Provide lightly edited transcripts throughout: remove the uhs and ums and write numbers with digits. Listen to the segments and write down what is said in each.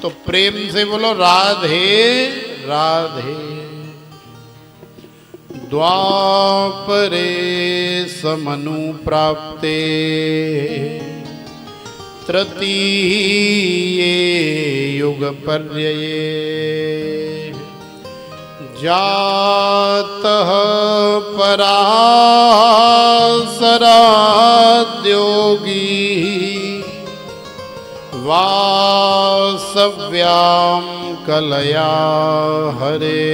तो प्रेम से बोलो राधे राधे। द्वापरे समनु प्राप्ते तृतीये युग पर्यये जातः पराशराद्योगी वासव्यां कलया हरे।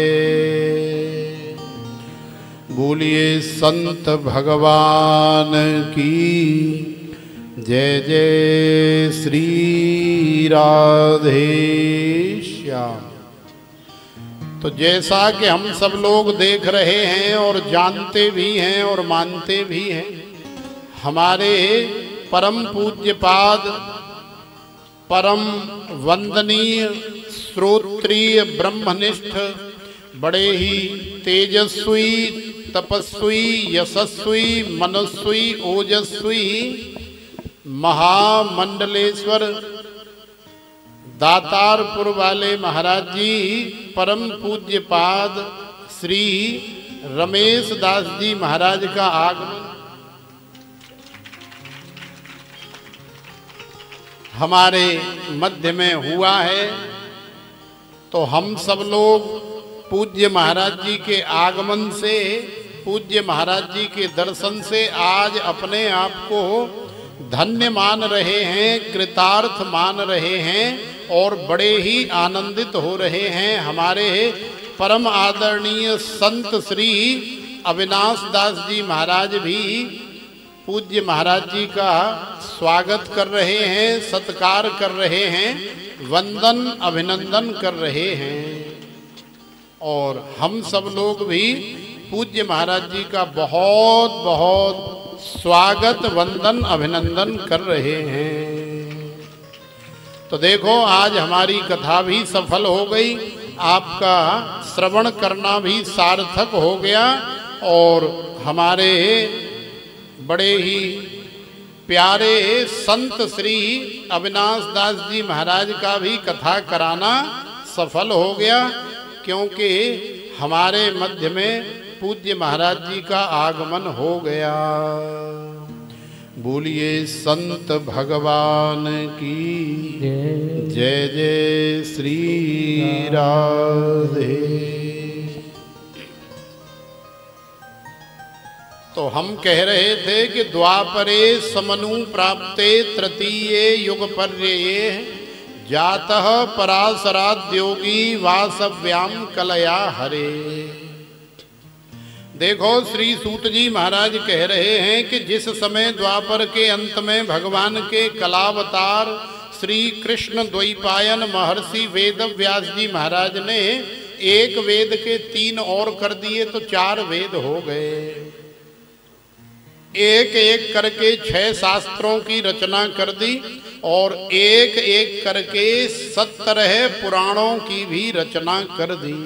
बोलिए संत भगवान की जय जय श्री राधे श्याम। तो जैसा कि हम सब लोग देख रहे हैं और जानते भी हैं और मानते भी हैं, हमारे परम पूज्य पाद परम वंदनीय श्रोत्रिय ब्रह्मनिष्ठ बड़े ही तेजस्वी तपस्वी यशस्वी मनस्वी ओजस्वी महामंडलेश्वर दातारपुर वाले महाराज जी परम पूज्य पाद श्री रमेश दास जी महाराज का आगमन हमारे मध्य में हुआ है। तो हम सब लोग पूज्य महाराज जी के आगमन से, पूज्य महाराज जी के दर्शन से आज अपने आप को धन्य मान रहे हैं, कृतार्थ मान रहे हैं और बड़े ही आनंदित हो रहे हैं। हमारे परम आदरणीय संत श्री अविनाश दास जी महाराज भी पूज्य महाराज जी का स्वागत कर रहे हैं, सत्कार कर रहे हैं, वंदन अभिनंदन कर रहे हैं। और हम सब लोग भी पूज्य महाराज जी का बहुत बहुत स्वागत वंदन अभिनंदन कर रहे हैं। तो देखो आज हमारी कथा भी सफल हो गई, आपका श्रवण करना भी सार्थक हो गया और हमारे बड़े ही प्यारे संत श्री अविनाश दास जी महाराज का भी कथा कराना सफल हो गया, क्योंकि हमारे मध्य में पूज्य महाराज जी का आगमन हो गया। बोलिए संत भगवान की जय जय श्री राधे। तो हम कह रहे थे कि द्वापरे समनु प्राप्ते तृतीये युग पर्यये जातः पराशराद्योगी वासव्याम कलया हरे। देखो श्री सूत जी महाराज कह रहे हैं कि जिस समय द्वापर के अंत में भगवान के कलावतार श्री कृष्ण द्वैपायन महर्षि वेद व्यास जी महाराज ने एक वेद के 3 और कर दिए तो 4 वेद हो गए। एक एक करके 6 शास्त्रों की रचना कर दी और एक एक करके 17 पुराणों की भी रचना कर दी।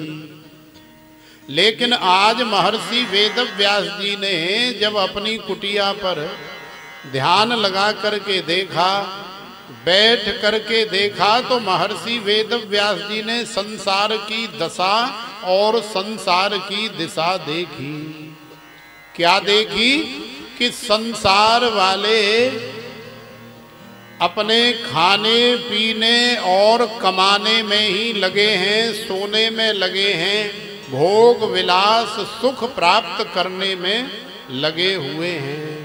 लेकिन आज महर्षि वेद व्यास जी ने जब अपनी कुटिया पर ध्यान लगा करके देखा, बैठ करके देखा, तो महर्षि वेद व्यास जी ने संसार की दशा और संसार की दिशा देखी। क्या देखी कि संसार वाले अपने खाने पीने और कमाने में ही लगे हैं, सोने में लगे हैं, भोग विलास सुख प्राप्त करने में लगे हुए हैं।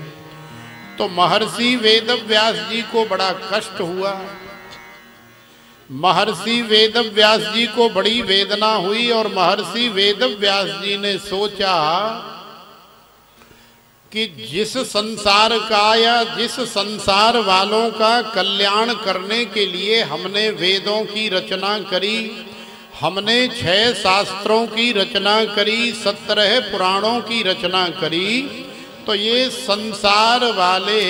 तो महर्षि वेद व्यास जी को बड़ा कष्ट हुआ, महर्षि वेद व्यास जी को बड़ी वेदना हुई और महर्षि वेद व्यास जी ने सोचा कि जिस संसार का या जिस संसार वालों का कल्याण करने के लिए हमने वेदों की रचना करी, हमने 6 शास्त्रों की रचना करी, 17 पुराणों की रचना करी, तो ये संसार वाले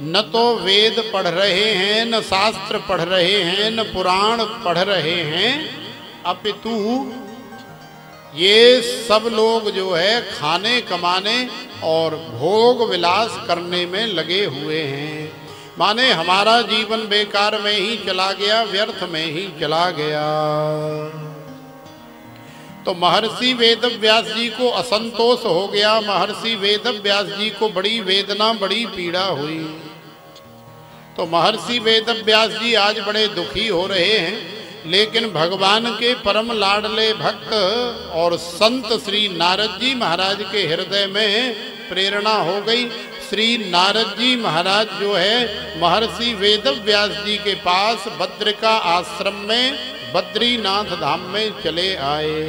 न तो वेद पढ़ रहे हैं, न शास्त्र पढ़ रहे हैं, न पुराण पढ़ रहे हैं, अपितु ये सब लोग जो है खाने कमाने और भोग विलास करने में लगे हुए हैं। माने हमारा जीवन बेकार में ही चला गया, व्यर्थ में ही चला गया। तो महर्षि वेदव्यास जी को असंतोष हो गया। महर्षि वेदव्यास जी को बड़ी वेदना, बड़ी पीड़ा हुई। तो महर्षि वेदव्यास जी आज बड़े दुखी हो रहे हैं, लेकिन भगवान के परम लाडले भक्त और संत श्री नारद जी महाराज के हृदय में प्रेरणा हो गई। श्री नारद जी महाराज जो है महर्षि वेदव्यास जी के पास बद्रिका आश्रम में बद्रीनाथ धाम में चले आए।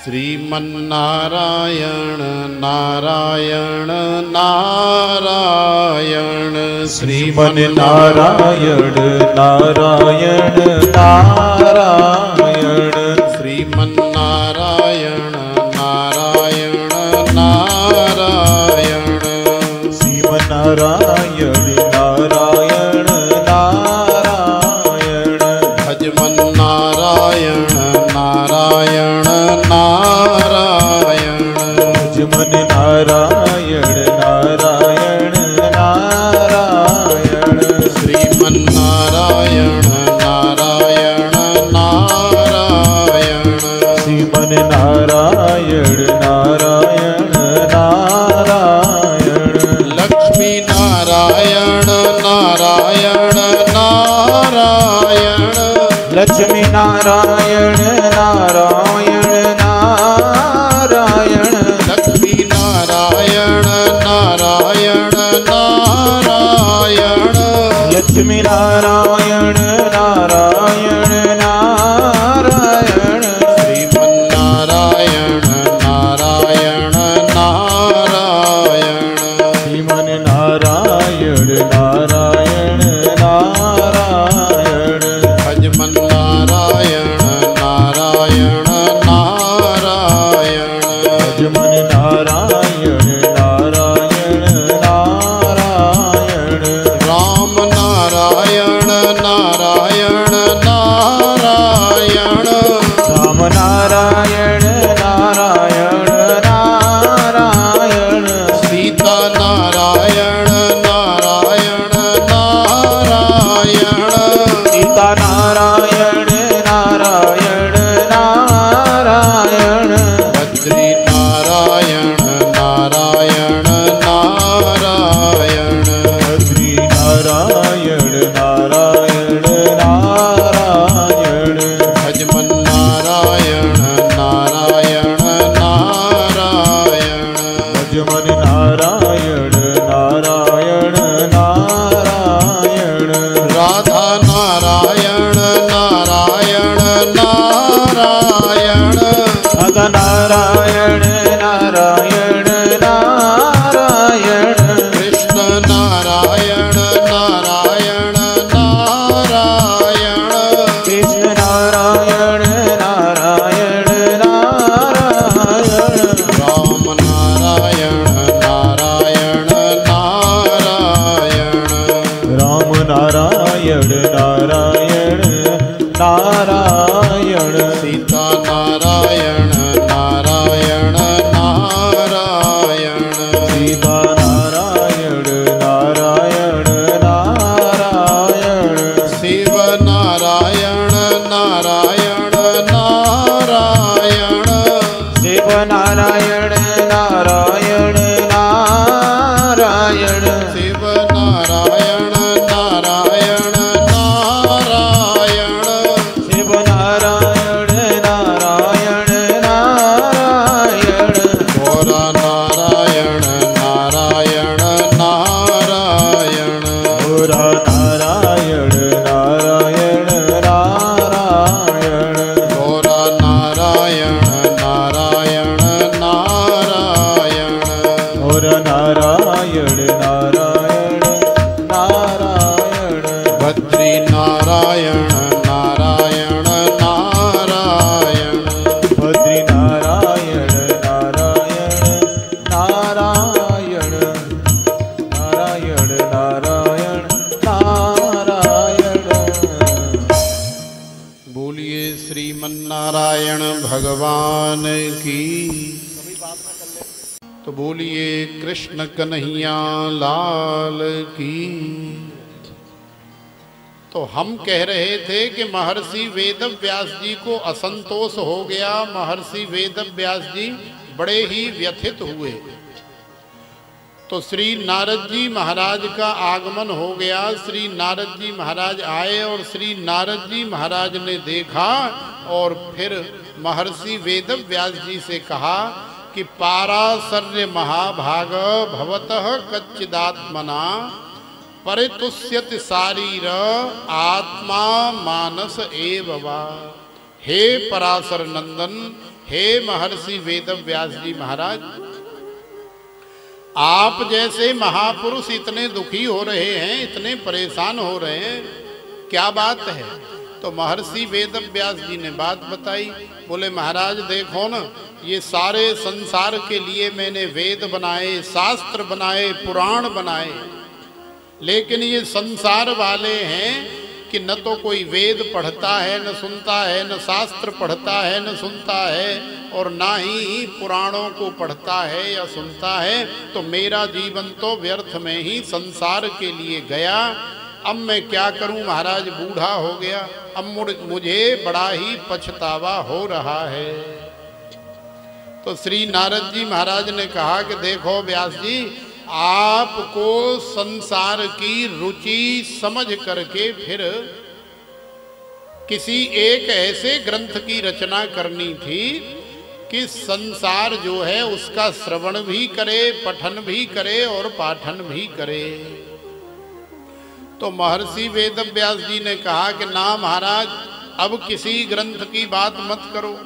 श्रीमन्नारायण नारायण नारायण, श्रीमन्नारायण नारायण नारायण, श्रीमन्नारायण नारायण नारायण, श्रीमन्नारायण नारायण नारायण, भजमन्नारायण नारायण नारायण, भजमन्नारायण नारायण नारायण, श्रीमन्नारायण नारायण नारायण, श्रीमन्नारायण नारायण नारायण, लक्ष्मी नारायण नारायण नारायण, लक्ष्मी नारायण नारायण नारायण, लक्ष्मी नारायण नारायण नारायण, लक्ष्मी नारायण नारायण नारायण, श्रीमन्नारायण नारायण नारायण, श्रीमन्नारायण नारायण नारायण, भजमन्नारायण नारायण नारायण, भजमन्नारायण नारायण नारायण, राम नारायण नारायण नारायण, राम नारायण नारायण नारायण, सीता नारायण नारायण नारायण, सीता नारायण नारायण नारायण, बद्री नारायण नारायण नारायण, बद्री नारायण नारायण नारायण, भजमन्नारायण नारायण नारायण, भजमन्नारायण नारायण नारायण, राधा नारायण नारायण नारायण, राधा नारायण नारायण नारायण, कृष्ण नारायण नारायण नारायण, कृष्ण नारायण नारायण नारायण, राम नारायण नारायण नारायण, राम नारायण नारायण नारायण, सीता नारायण नारायण नारायण, सीता नारायण नारायण नारायण, शिव नारायण नारायण नारायण, शिव नारायण नारायण नारायण, शिव नारायण नारायण नारायण, शिव नारायण नारायण नारायण, गौरा नारायण नारायण नारायण, गौरा नारायण नारायण नारायण, गौरा नारायण नारायण नारायण, गौरा नारायण नारायण नारायण, भद्री नारायण नारायण नारायण, भद्री नारायण नारायण नारायण, नारायण नारायण नारायण। बोलिए श्रीमन्नारायण भगवान की। तो बोलिए कृष्ण कन्हैया लाल की। तो हम कह रहे थे कि महर्षि वेदव्यास जी को असंतोष हो गया। महर्षि वेदव्यास जी बड़े ही व्यथित हुए। तो श्री नारद जी महाराज का आगमन हो गया। श्री नारद जी महाराज आए और श्री नारद जी महाराज ने देखा और फिर महर्षि वेदव्यास जी से कहा कि पाराशर्य महाभाग भवतः कच्चिदात्मना परितुष्यत शारीर आत्मा मानस एव वा। हे पराशर नंदन, हे महर्षि वेदव्यास जी महाराज, आप जैसे महापुरुष इतने दुखी हो रहे हैं, इतने परेशान हो रहे हैं, क्या बात है? तो महर्षि वेदव्यास जी ने बात बताई। बोले महाराज देखो ना, ये सारे संसार के लिए मैंने वेद बनाए, शास्त्र बनाए, पुराण बनाए, लेकिन ये संसार वाले हैं कि न तो कोई वेद पढ़ता है, न सुनता है, न शास्त्र पढ़ता है, न सुनता है, और ना ही पुराणों को पढ़ता है या सुनता है। तो मेरा जीवन तो व्यर्थ में ही संसार के लिए गया। अब मैं क्या करूं महाराज, बूढ़ा हो गया, अब मुझे बड़ा ही पछतावा हो रहा है। तो श्री नारद जी महाराज ने कहा कि देखो व्यास जी, आपको संसार की रुचि समझ करके फिर किसी एक ऐसे ग्रंथ की रचना करनी थी कि संसार जो है उसका श्रवण भी करे, पठन भी करे और पाठन भी करे। तो महर्षि वेदव्यास जी ने कहा कि ना महाराज, अब किसी ग्रंथ की बात मत करो।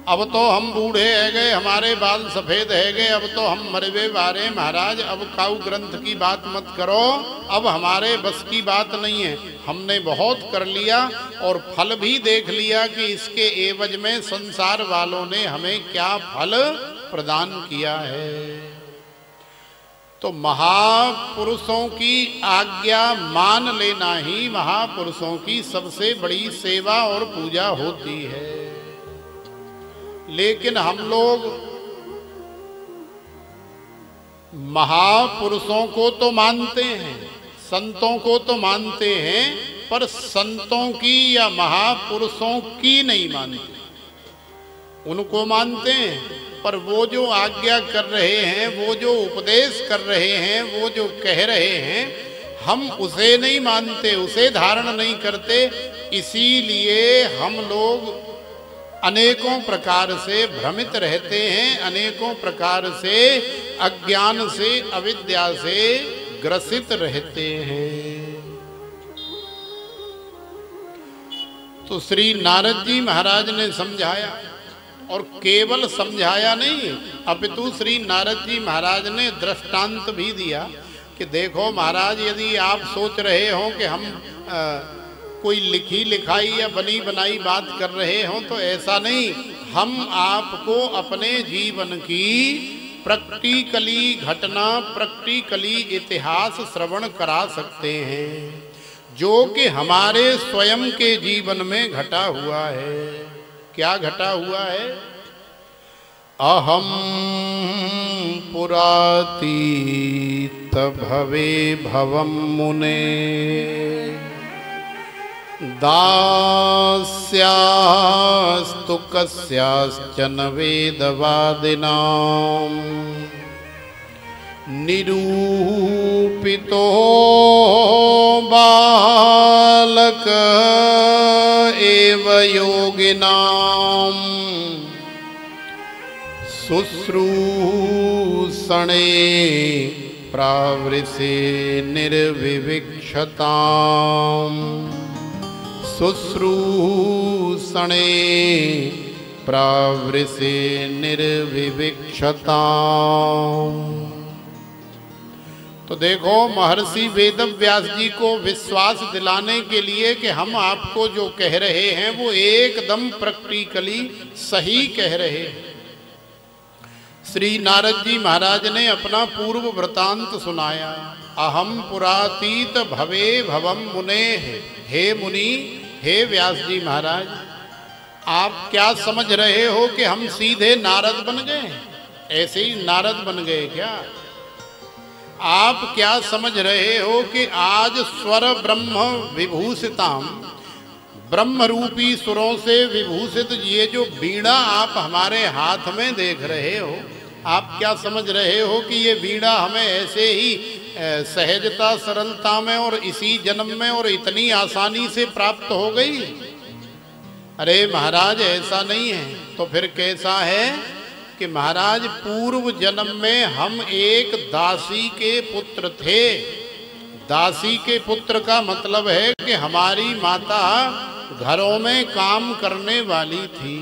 अब तो हम बूढ़े है गए, हमारे बाल सफेद है गए, अब तो हम मरवे बारे महाराज, अब काऊ ग्रंथ की बात मत करो, अब हमारे बस की बात नहीं है। हमने बहुत कर लिया और फल भी देख लिया कि इसके एवज में संसार वालों ने हमें क्या फल प्रदान किया है। तो महापुरुषों की आज्ञा मान लेना ही महापुरुषों की सबसे बड़ी सेवा और पूजा होती है। लेकिन हम लोग महापुरुषों को तो मानते हैं, संतों को तो मानते हैं, पर संतों की या महापुरुषों की नहीं मानते। उनको मानते हैं, पर वो जो आज्ञा कर रहे हैं, वो जो उपदेश कर रहे हैं, वो जो कह रहे हैं, हम उसे नहीं मानते, उसे धारण नहीं करते। इसीलिए हम लोग अनेकों प्रकार से भ्रमित रहते हैं, अनेकों प्रकार से अज्ञान से, अविद्या से ग्रसित रहते हैं। तो श्री नारद जी महाराज ने समझाया, और केवल समझाया नहीं, अपितु श्री नारद जी महाराज ने दृष्टांत भी दिया कि देखो महाराज, यदि आप सोच रहे हो कि हम कोई लिखी लिखाई या बनी बनाई बात कर रहे हो, तो ऐसा नहीं। हम आपको अपने जीवन की प्रैक्टिकली घटना, प्रैक्टिकली इतिहास श्रवण करा सकते हैं, जो कि हमारे स्वयं के जीवन में घटा हुआ है। क्या घटा हुआ है? अहम पुरातीत भवे भवम मुने दास्यास्तु कस्याश्चन वेदवादिनां निरूपितो बालक एव योगिनां शुश्रूषणे प्रावृषे निर्विवक्षताम् शुश्रूषणे प्रावृषे निर्विवक्षताम्। तो देखो, महर्षि वेदव्यास जी को विश्वास दिलाने के लिए कि हम आपको जो कह रहे हैं वो एकदम प्रैक्टिकली सही कह रहे हैं, श्री नारद जी महाराज ने अपना पूर्व वृतांत सुनाया। अहम पुरातीत भवे भवम मुने, हे मुनि, हे व्यास जी महाराज, आप क्या समझ रहे हो कि हम सीधे नारद बन गए? ऐसे ही नारद बन गए क्या? आप क्या समझ रहे हो कि आज स्वर ब्रह्म विभूषिताम, ब्रह्म रूपी सुरों से विभूषित ये जो वीणा आप हमारे हाथ में देख रहे हो, आप क्या समझ रहे हो कि ये वीणा हमें ऐसे ही सहजता सरलता में और इसी जन्म में और इतनी आसानी से प्राप्त हो गई? अरे महाराज ऐसा नहीं है। तो फिर कैसा है कि महाराज पूर्व जन्म में हम एक दासी के पुत्र थे। दासी के पुत्र का मतलब है कि हमारी माता घरों में काम करने वाली थी,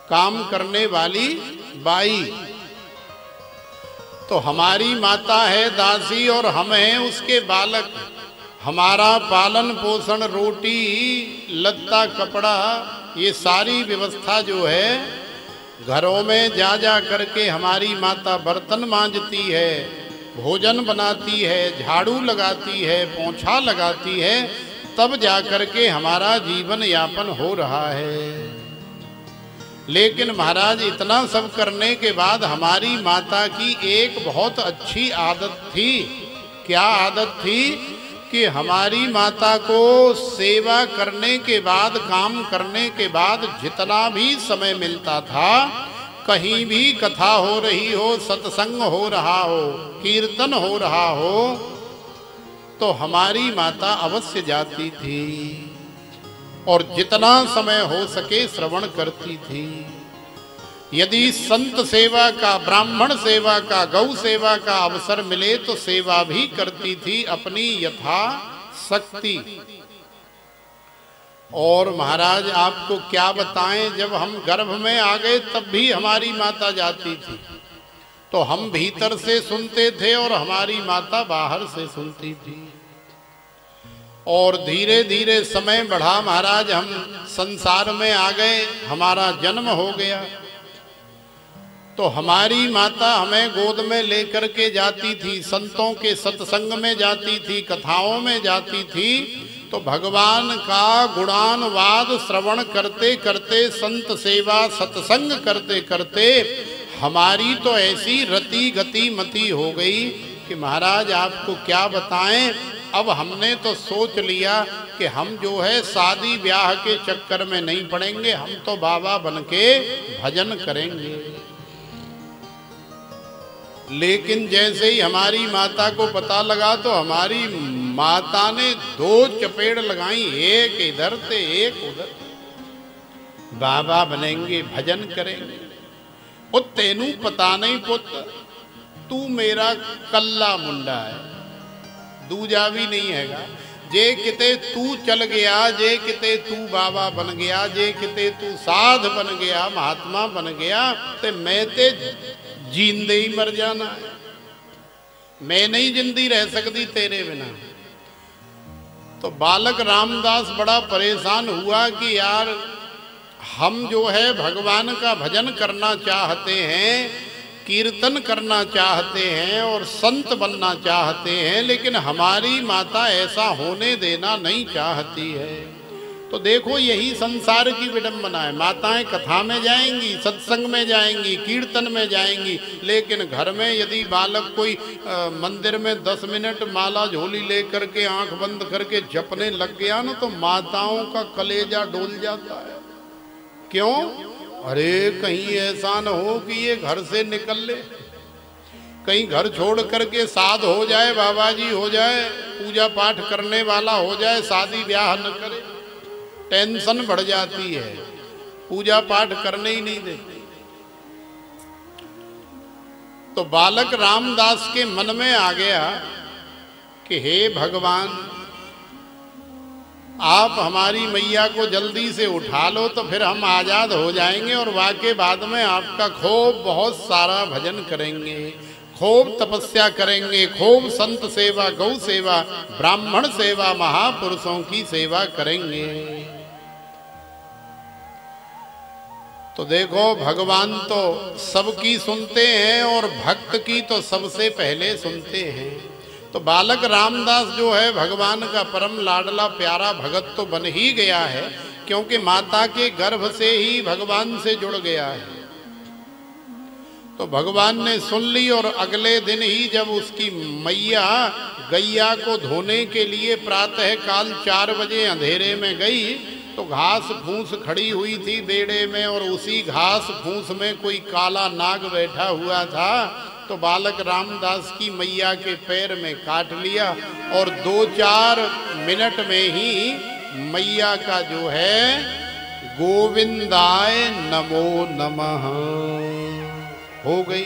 काम करने वाली बाई। तो हमारी माता है दासी और हम हैं उसके बालक। हमारा पालन पोषण, रोटी लत्ता कपड़ा, ये सारी व्यवस्था जो है घरों में जा जा करके हमारी माता बर्तन मांजती है, भोजन बनाती है, झाड़ू लगाती है, पोंछा लगाती है, तब जा करके हमारा जीवन यापन हो रहा है। लेकिन महाराज इतना सब करने के बाद हमारी माता की एक बहुत अच्छी आदत थी। क्या आदत थी? कि हमारी माता को सेवा करने के बाद, काम करने के बाद जितना भी समय मिलता था, कहीं भी कथा हो रही हो, सत्संग हो रहा हो, कीर्तन हो रहा हो, तो हमारी माता अवश्य जाती थी और जितना समय हो सके श्रवण करती थी। यदि संत सेवा का, ब्राह्मण सेवा का, गौ सेवा का अवसर मिले तो सेवा भी करती थी अपनी यथा शक्ति। और महाराज आपको क्या बताएं, जब हम गर्भ में आ गए तब भी हमारी माता जाती थी। तो हम भीतर से सुनते थे और हमारी माता बाहर से सुनती थी। और धीरे धीरे समय बढ़ा महाराज, हम संसार में आ गए, हमारा जन्म हो गया। तो हमारी माता हमें गोद में लेकर के जाती थी, संतों के सत्संग में जाती थी, कथाओं में जाती थी। तो भगवान का गुणानुवाद श्रवण करते करते, संत सेवा सत्संग करते करते हमारी तो ऐसी रति गति मति हो गई कि महाराज आपको क्या बताएं। अब हमने तो सोच लिया कि हम जो है शादी ब्याह के चक्कर में नहीं पड़ेंगे, हम तो बाबा बन के भजन करेंगे। लेकिन जैसे ही हमारी माता को पता लगा तो हमारी माता ने 2 चपेड़ लगाई, एक इधर से एक उधर। बाबा बनेंगे, भजन करेंगे। ओ तेनू पता नहीं पुत्र, तू मेरा कल्ला मुंडा है, दूजा भी नहीं हैगा। जे किते तू चल गया, जे किते तू बाबा बन गया, जे किते तू साध बन गया, महात्मा बन गया, ते मैं ते जींदे ही मर जाना है। मैं नहीं जिंदी रह सकती तेरे बिना। तो बालक रामदास बड़ा परेशान हुआ कि यार हम जो है भगवान का भजन करना चाहते हैं, कीर्तन करना चाहते हैं और संत बनना चाहते हैं, लेकिन हमारी माता ऐसा होने देना नहीं चाहती है। तो देखो यही संसार की विडंबना है। माताएं कथा में जाएंगी, सत्संग में जाएंगी, कीर्तन में जाएंगी, लेकिन घर में यदि बालक कोई मंदिर में 10 मिनट माला झोली लेकर के आंख बंद करके जपने लग गया ना, तो माताओं का कलेजा डोल जाता है। क्यों? अरे कहीं ऐसा न हो कि ये घर से निकल ले, कहीं घर छोड़ करके साध हो जाए, बाबा जी हो जाए, पूजा पाठ करने वाला हो जाए, शादी ब्याह न करे। टेंशन बढ़ जाती है, पूजा पाठ करने ही नहीं देते। तो बालक रामदास के मन में आ गया कि हे भगवान, आप हमारी मैया को जल्दी से उठा लो तो फिर हम आजाद हो जाएंगे और वाकई बाद में आपका खूब बहुत सारा भजन करेंगे, खूब तपस्या करेंगे, खूब संत सेवा, गौ सेवा, ब्राह्मण सेवा, महापुरुषों की सेवा करेंगे। तो देखो भगवान तो सबकी सुनते हैं और भक्त की तो सबसे पहले सुनते हैं। तो बालक रामदास जो है भगवान का परम लाडला प्यारा भगत तो बन ही गया है, क्योंकि माता के गर्भ से ही भगवान से जुड़ गया है। तो भगवान ने सुन ली और अगले दिन ही जब उसकी मैया गैया को धोने के लिए प्रातः काल 4 बजे अंधेरे में गई तो घास फूस खड़ी हुई थी बेड़े में और उसी घास फूस में कोई काला नाग बैठा हुआ था। तो बालक रामदास की मैया के पैर में काट लिया और 2-4 मिनट में ही मैया का जो है गोविंदाय नमो नमः हो गई।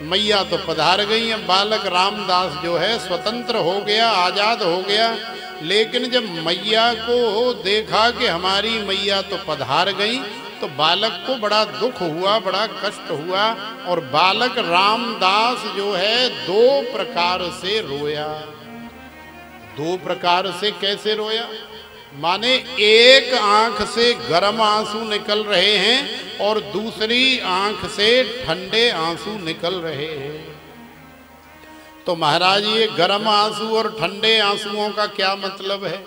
मैया तो पधार गई। अब बालक रामदास जो है स्वतंत्र हो गया, आजाद हो गया। लेकिन जब मैया को देखा कि हमारी मैया तो पधार गई तो बालक को बड़ा दुख हुआ, बड़ा कष्ट हुआ और बालक रामदास जो है 2 प्रकार से रोया। 2 प्रकार से कैसे रोया? माने एक आंख से गर्म आंसू निकल रहे हैं और दूसरी आंख से ठंडे आंसू निकल रहे हैं। तो महाराज ये गर्म आंसू और ठंडे आंसुओं का क्या मतलब है?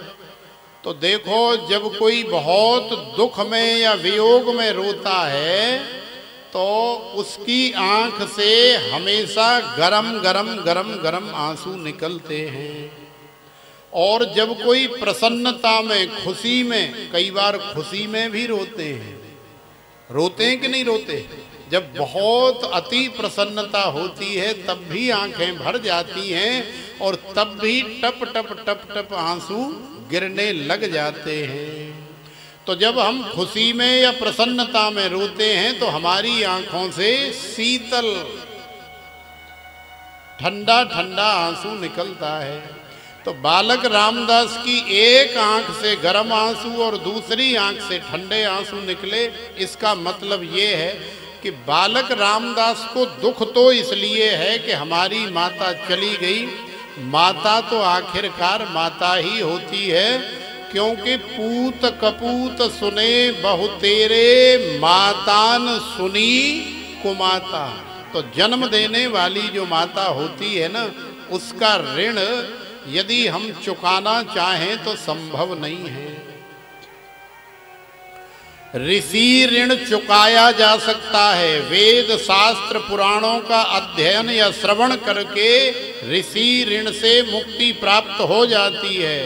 तो देखो, जब कोई बहुत दुख में या वियोग में रोता है तो उसकी आंख से हमेशा गरम गरम गरम गरम आंसू निकलते हैं। और जब कोई प्रसन्नता में, खुशी में, कई बार खुशी में भी रोते हैं। रोते हैं कि नहीं रोते? जब बहुत अति प्रसन्नता होती है तब भी आंखें भर जाती हैं और तब भी टप टप टप टप आंसू गिरने लग जाते हैं। तो जब हम खुशी में या प्रसन्नता में रोते हैं तो हमारी आंखों से शीतल ठंडा ठंडा आंसू निकलता है। तो बालक रामदास की एक आंख से गर्म आंसू और दूसरी आंख से ठंडे आंसू निकले। इसका मतलब ये है कि बालक रामदास को दुख तो इसलिए है कि हमारी माता चली गई। माता तो आखिरकार माता ही होती है, क्योंकि पूत कपूत सुने बहु तेरे मातान सुनी कुमाता। तो जन्म देने वाली जो माता होती है ना, उसका ऋण यदि हम चुकाना चाहें तो संभव नहीं है। ऋषि ऋण चुकाया जा सकता है। वेद शास्त्र पुराणों का अध्ययन या श्रवण करके ऋषि ऋण से मुक्ति प्राप्त हो जाती है।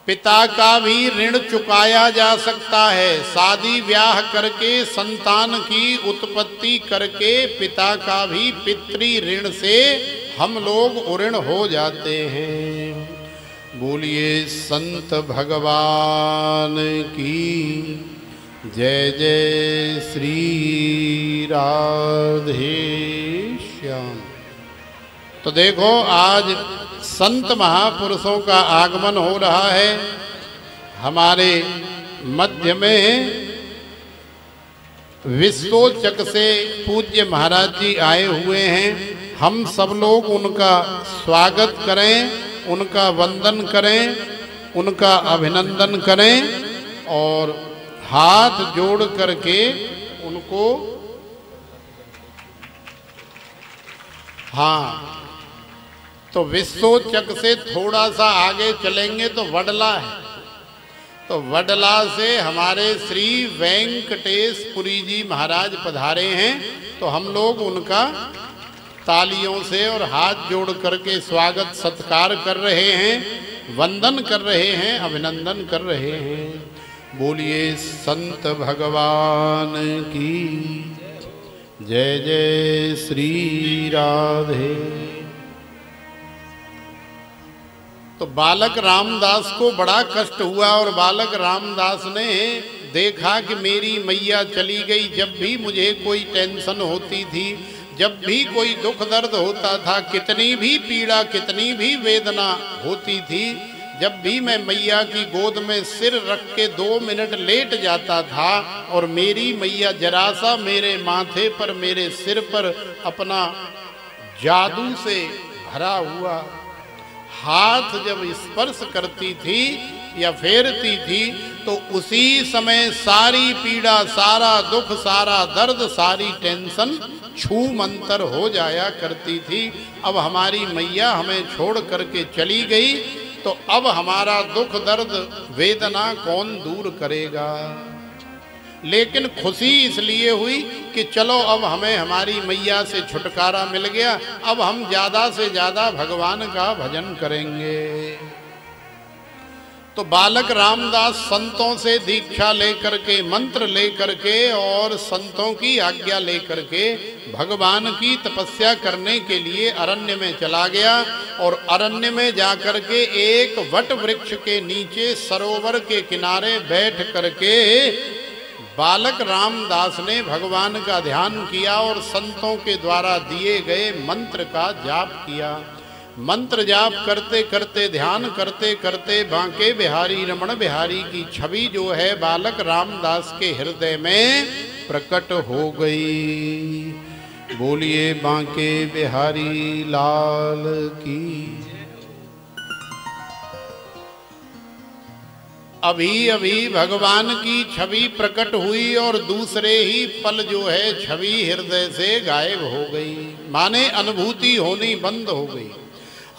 पिता का भी ऋण चुकाया जा सकता है। शादी ब्याह करके संतान की उत्पत्ति करके पिता का भी पितृ ऋण से हम लोग उऋण हो जाते हैं। बोलिए संत भगवान की जय। जय श्री राधे श्याम। तो देखो, आज संत महापुरुषों का आगमन हो रहा है। हमारे मध्य में विश्वोचक से पूज्य महाराज जी आए हुए हैं। हम सब लोग उनका स्वागत करें, उनका वंदन करें, उनका अभिनंदन करें और हाथ जोड़ करके उनको, हाँ, तो विश्वोचक से थोड़ा सा आगे चलेंगे तो वडला है। तो वडला से हमारे श्री वेंकटेश पुरी जी महाराज पधारे हैं। तो हम लोग उनका तालियों से और हाथ जोड़ करके स्वागत सत्कार कर रहे हैं, वंदन कर रहे हैं, अभिनंदन कर रहे हैं। बोलिए संत भगवान की जय। जय श्री राधे। तो बालक रामदास को बड़ा कष्ट हुआ और बालक रामदास ने देखा कि मेरी मैया चली गई। जब भी मुझे कोई टेंशन होती थी, जब भी कोई दुख दर्द होता था, कितनी भी पीड़ा, कितनी भी वेदना होती थी, जब भी मैं मैया की गोद में सिर रख के 2 मिनट लेट जाता था और मेरी मैया जरा सा मेरे माथे पर, मेरे सिर पर अपना जादू से भरा हुआ हाथ जब स्पर्श करती थी या फेरती थी तो उसी समय सारी पीड़ा, सारा दुख, सारा दर्द, सारी टेंशन छू मंतर हो जाया करती थी। अब हमारी मैया हमें छोड़ करके चली गई तो अब हमारा दुख दर्द वेदना कौन दूर करेगा। लेकिन खुशी इसलिए हुई कि चलो अब हमें हमारी मैया से छुटकारा मिल गया, अब हम ज़्यादा से ज़्यादा भगवान का भजन करेंगे। तो बालक रामदास संतों से दीक्षा लेकर के, मंत्र लेकर के और संतों की आज्ञा लेकर के भगवान की तपस्या करने के लिए अरण्य में चला गया। और अरण्य में जाकर के एक वट वृक्ष के नीचे सरोवर के किनारे बैठ करके बालक रामदास ने भगवान का ध्यान किया और संतों के द्वारा दिए गए मंत्र का जाप किया। मंत्र जाप करते करते, ध्यान करते करते बांके बिहारी रमण बिहारी की छवि जो है बालक रामदास के हृदय में प्रकट हो गई। बोलिए बांके बिहारी लाल की। अभी अभी भगवान की छवि प्रकट हुई और दूसरे ही पल जो है छवि हृदय से गायब हो गई, माने अनुभूति होनी बंद हो गई।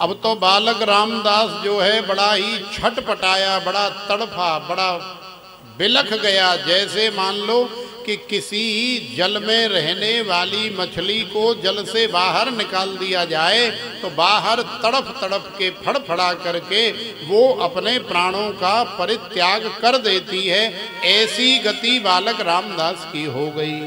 अब तो बालक रामदास जो है बड़ा ही छटपटाया, बड़ा तड़फा, बड़ा बिलख गया। जैसे मान लो कि किसी जल में रहने वाली मछली को जल से बाहर निकाल दिया जाए तो बाहर तड़फ तड़फ के फड़फड़ा करके वो अपने प्राणों का परित्याग कर देती है। ऐसी गति बालक रामदास की हो गई।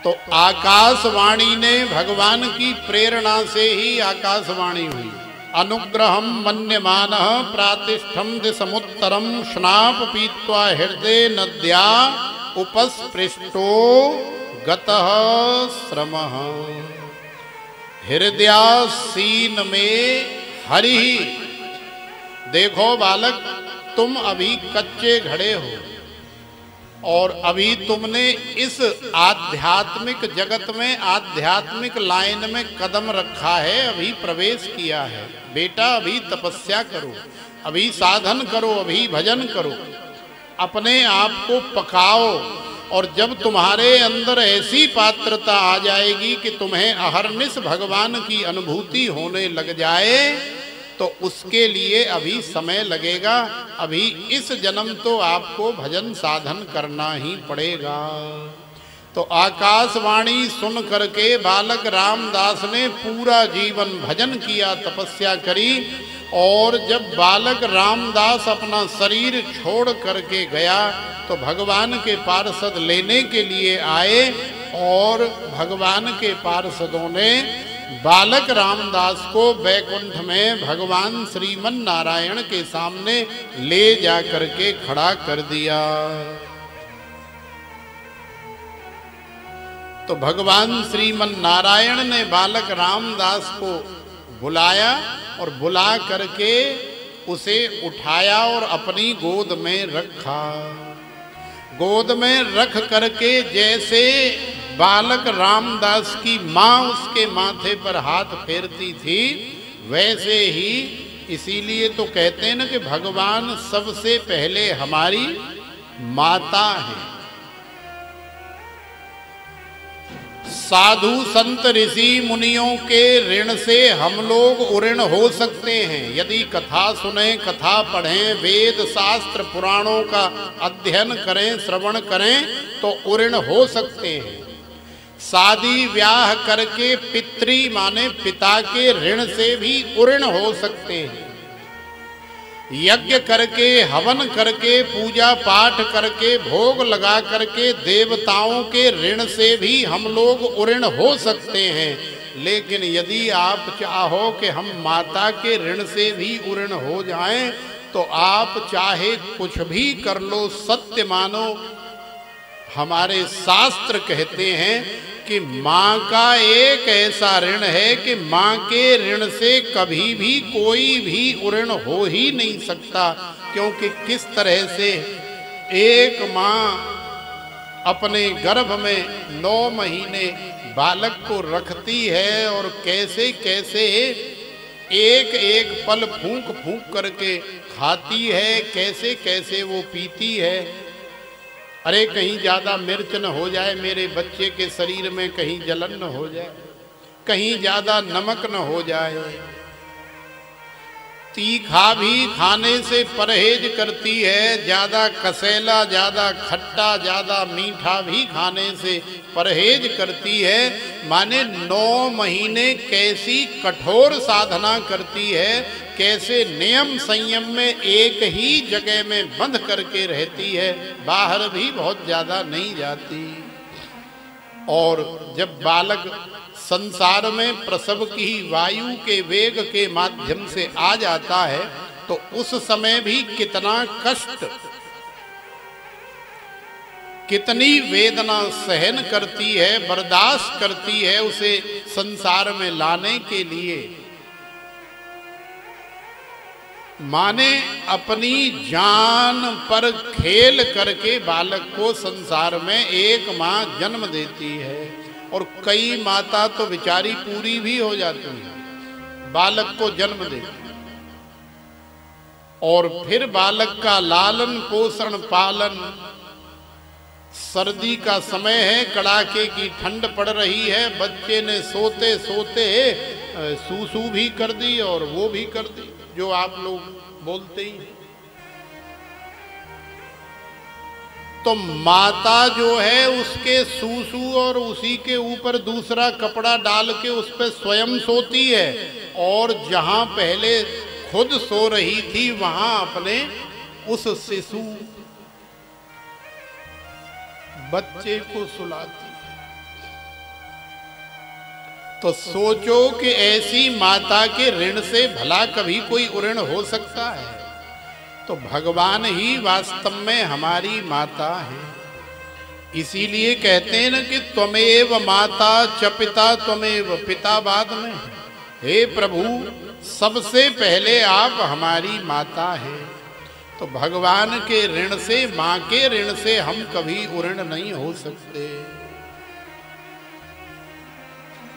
तो आकाशवाणी ने भगवान की प्रेरणा से ही आकाशवाणी हुई। अनुग्रहम मन्यमानः प्रातिष्ठम दिसमुत्तरम स्नाप पीत्वा हृदय नद्या उपस्पृष्टो गतः श्रमः। हृदयासीन में हरि। देखो बालक, तुम अभी कच्चे घड़े हो और अभी तुमने इस आध्यात्मिक जगत में, आध्यात्मिक लाइन में कदम रखा है, अभी प्रवेश किया है। बेटा अभी तपस्या करो, अभी साधन करो, अभी भजन करो, अपने आप को पकाओ। और जब तुम्हारे अंदर ऐसी पात्रता आ जाएगी कि तुम्हें अहर्निश भगवान की अनुभूति होने लग जाए तो उसके लिए अभी समय लगेगा। अभी इस जन्म तो आपको भजन साधन करना ही पड़ेगा। तो आकाशवाणी सुन करके बालक रामदास ने पूरा जीवन भजन किया, तपस्या करी। और जब बालक रामदास अपना शरीर छोड़ करके गया तो भगवान के पार्षद लेने के लिए आए और भगवान के पार्षदों ने बालक रामदास को बैकुंठ में भगवान श्रीमन नारायण के सामने ले जा करके खड़ा कर दिया। तो भगवान श्रीमन नारायण ने बालक रामदास को बुलाया और बुला करके उसे उठाया और अपनी गोद में रखा। गोद में रख करके जैसे बालक रामदास की माँ उसके माथे पर हाथ फेरती थी वैसे ही, इसीलिए तो कहते हैं ना कि भगवान सबसे पहले हमारी माता है। साधु संत ऋषि मुनियों के ऋण से हम लोग उऋण हो सकते हैं। यदि कथा सुने, कथा पढ़ें, वेद शास्त्र पुराणों का अध्ययन करें, श्रवण करें तो उऋण हो सकते हैं। शादी ब्याह करके पितृ माने पिता के ऋण से भी उऋण हो सकते हैं। यज्ञ करके, हवन करके, पूजा पाठ करके, भोग लगा करके देवताओं के ऋण से भी हम लोग उऋण हो सकते हैं। लेकिन यदि आप चाहो कि हम माता के ऋण से भी उऋण हो जाएं तो आप चाहे कुछ भी कर लो, सत्य मानो। हमारे शास्त्र कहते हैं कि माँ का एक ऐसा ऋण है कि माँ के ऋण से कभी भी कोई भी उऋण हो ही नहीं सकता। क्योंकि किस तरह से एक माँ अपने गर्भ में 9 महीने बालक को रखती है और कैसे कैसे एक एक पल फूंक फूंक करके खाती है, कैसे कैसे वो पीती है। अरे कहीं ज़्यादा मिर्च न हो जाए मेरे बच्चे के शरीर में, कहीं जलन न हो जाए, कहीं ज़्यादा नमक न हो जाए। तीखा भी खाने से परहेज करती है, ज्यादा कसेला, ज्यादा खट्टा, ज्यादा मीठा भी खाने से परहेज करती है। माने 9 महीने कैसी कठोर साधना करती है, कैसे नियम संयम में एक ही जगह में बंद करके रहती है, बाहर भी बहुत ज्यादा नहीं जाती। और जब बालक संसार में प्रसव की वायु के वेग के माध्यम से आ जाता है तो उस समय भी कितना कष्ट, कितनी वेदना सहन करती है, बर्दाश्त करती है उसे संसार में लाने के लिए। माने अपनी जान पर खेल करके बालक को संसार में एक माँ जन्म देती है। और कई माता तो बेचारी पूरी भी हो जाती है, बालक को जन्म देती, और फिर बालक का लालन पोषण पालन। सर्दी का समय है, कड़ाके की ठंड पड़ रही है, बच्चे ने सोते सोते सूसू भी कर दी और वो भी कर दी, जो आप लोग बोलते ही। तो माता जो है उसके सूसू और उसी के ऊपर दूसरा कपड़ा डाल के उस पर स्वयं सोती है, और जहां पहले खुद सो रही थी वहां अपने उस शिशु बच्चे को सुलाती। तो सोचो कि ऐसी माता के ऋण से भला कभी कोई ऋण हो सकता है? तो भगवान ही वास्तव में हमारी माता है। इसीलिए कहते हैं ना कि त्वमेव माता च पिता त्वमेव पिता बाद में। हे प्रभु, सबसे पहले आप हमारी माता हैं। तो भगवान के ऋण से, माँ के ऋण से हम कभी ऋण नहीं हो सकते।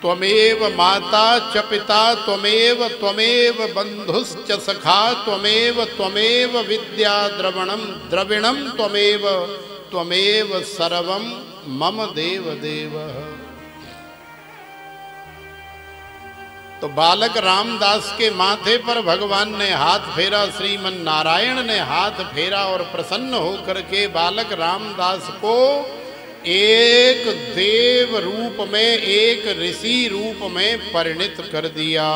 त्वमेव माता च पिता त्वमेव त्वमेव बंधुश्च सखा त्वमेव त्वमेव विद्या द्रविणम त्वमेव त्वमेव सर्वम मम देव देव। तो बालक रामदास के माथे पर भगवान ने हाथ फेरा, श्रीमन नारायण ने हाथ फेरा और प्रसन्न होकर के बालक रामदास को एक देव रूप में, एक ऋषि रूप में परिणित कर दिया।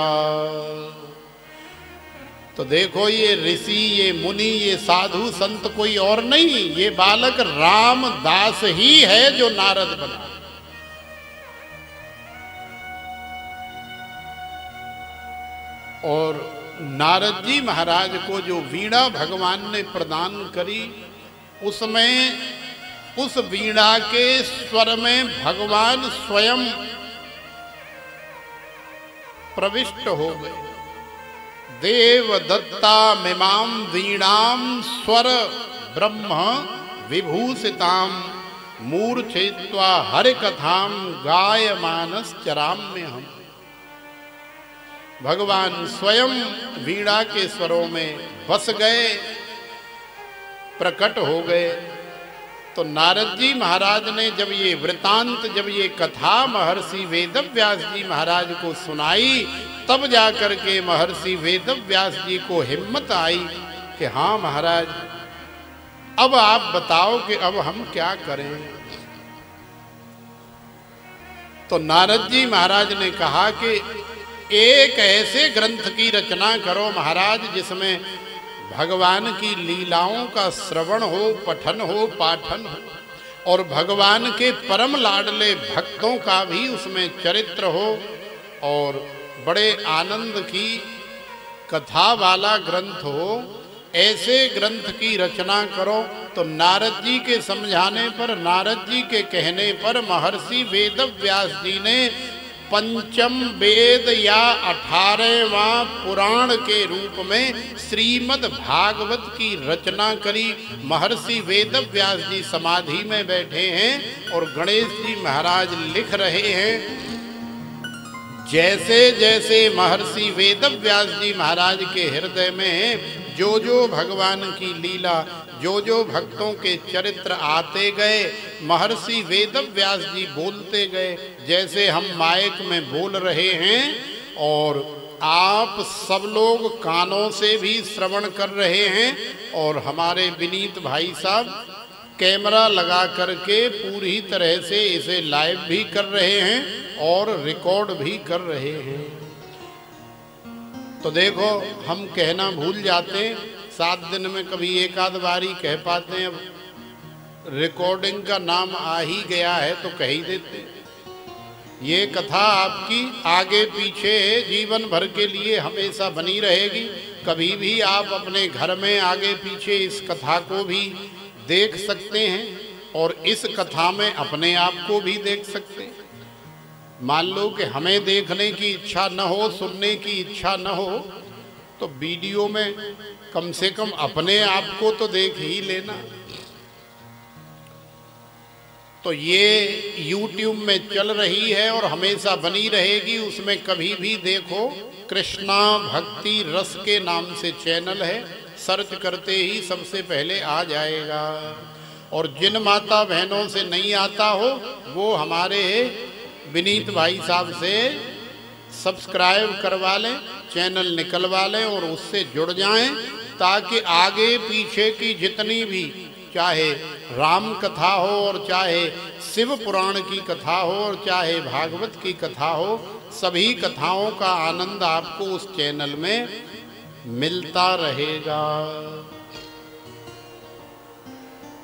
तो देखो, ये ऋषि, ये मुनि, ये साधु संत कोई और नहीं, ये बालक रामदास ही है जो नारद बना। और नारद जी महाराज को जो वीणा भगवान ने प्रदान करी, उसमें उस वीणा के स्वर में भगवान स्वयं प्रविष्ट हो गए। देव दत्ता मिमाम वीणाम स्वर ब्रह्म विभूषिताम मूर्छयित्वा हरि कथाम गायमानस चराम्य हम। भगवान स्वयं वीणा के स्वरों में बस गए, प्रकट हो गए। तो नारद जी महाराज ने जब ये वृतांत, जब ये कथा महर्षि वेदव्यास जी महाराज को सुनाई, तब जाकर के महर्षि वेदव्यास जी को हिम्मत आई कि हाँ महाराज, अब आप बताओ कि अब हम क्या करें। तो नारद जी महाराज ने कहा कि एक ऐसे ग्रंथ की रचना करो महाराज जिसमें भगवान की लीलाओं का श्रवण हो, पठन हो, पाठन हो, और भगवान के परम लाडले भक्तों का भी उसमें चरित्र हो, और बड़े आनंद की कथा वाला ग्रंथ हो। ऐसे ग्रंथ की रचना करो। तो नारद जी के समझाने पर, नारद जी के कहने पर महर्षि वेदव्यास जी ने पंचम वेद या 18वां पुराण के रूप में श्रीमद् भागवत की रचना करी। महर्षि वेदव्यास जी समाधि में बैठे हैं और गणेश जी महाराज लिख रहे हैं। जैसे जैसे महर्षि वेदव्यास जी महाराज के हृदय में जो जो भगवान की लीला, जो जो भक्तों के चरित्र आते गए, महर्षि वेदव्यास जी बोलते गए, जैसे हम माइक में बोल रहे हैं। और आप सब लोग कानों से भी श्रवण कर रहे हैं और हमारे विनीत भाई साहब कैमरा लगा करके पूरी तरह से इसे लाइव भी कर रहे हैं और रिकॉर्ड भी कर रहे हैं। तो देखो, हम कहना भूल जाते हैं, 7 दिन में कभी एक आध बारी कह पाते हैं। अब रिकॉर्डिंग का नाम आ ही गया है तो कह ही देते हैं। ये कथा आपकी आगे पीछे जीवन भर के लिए हमेशा बनी रहेगी। कभी भी आप अपने घर में आगे पीछे इस कथा को भी देख सकते हैं और इस कथा में अपने आप को भी देख सकते हैं। मान लो कि हमें देखने की इच्छा न हो, सुनने की इच्छा न हो, तो वीडियो में कम से कम अपने आप को तो देख ही लेना। तो ये YouTube में चल रही है और हमेशा बनी रहेगी। उसमें कभी भी देखो, कृष्णा भक्ति रस के नाम से चैनल है, सर्च करते ही सबसे पहले आ जाएगा। और जिन माता बहनों से नहीं आता हो वो हमारे विनीत भाई साहब से सब्सक्राइब करवा लें, चैनल निकलवा लें और उससे जुड़ जाएं, ताकि आगे पीछे की जितनी भी, चाहे राम कथा हो और चाहे शिव पुराण की कथा हो और चाहे भागवत की कथा हो, सभी कथाओं का आनंद आपको उस चैनल में मिलता रहेगा।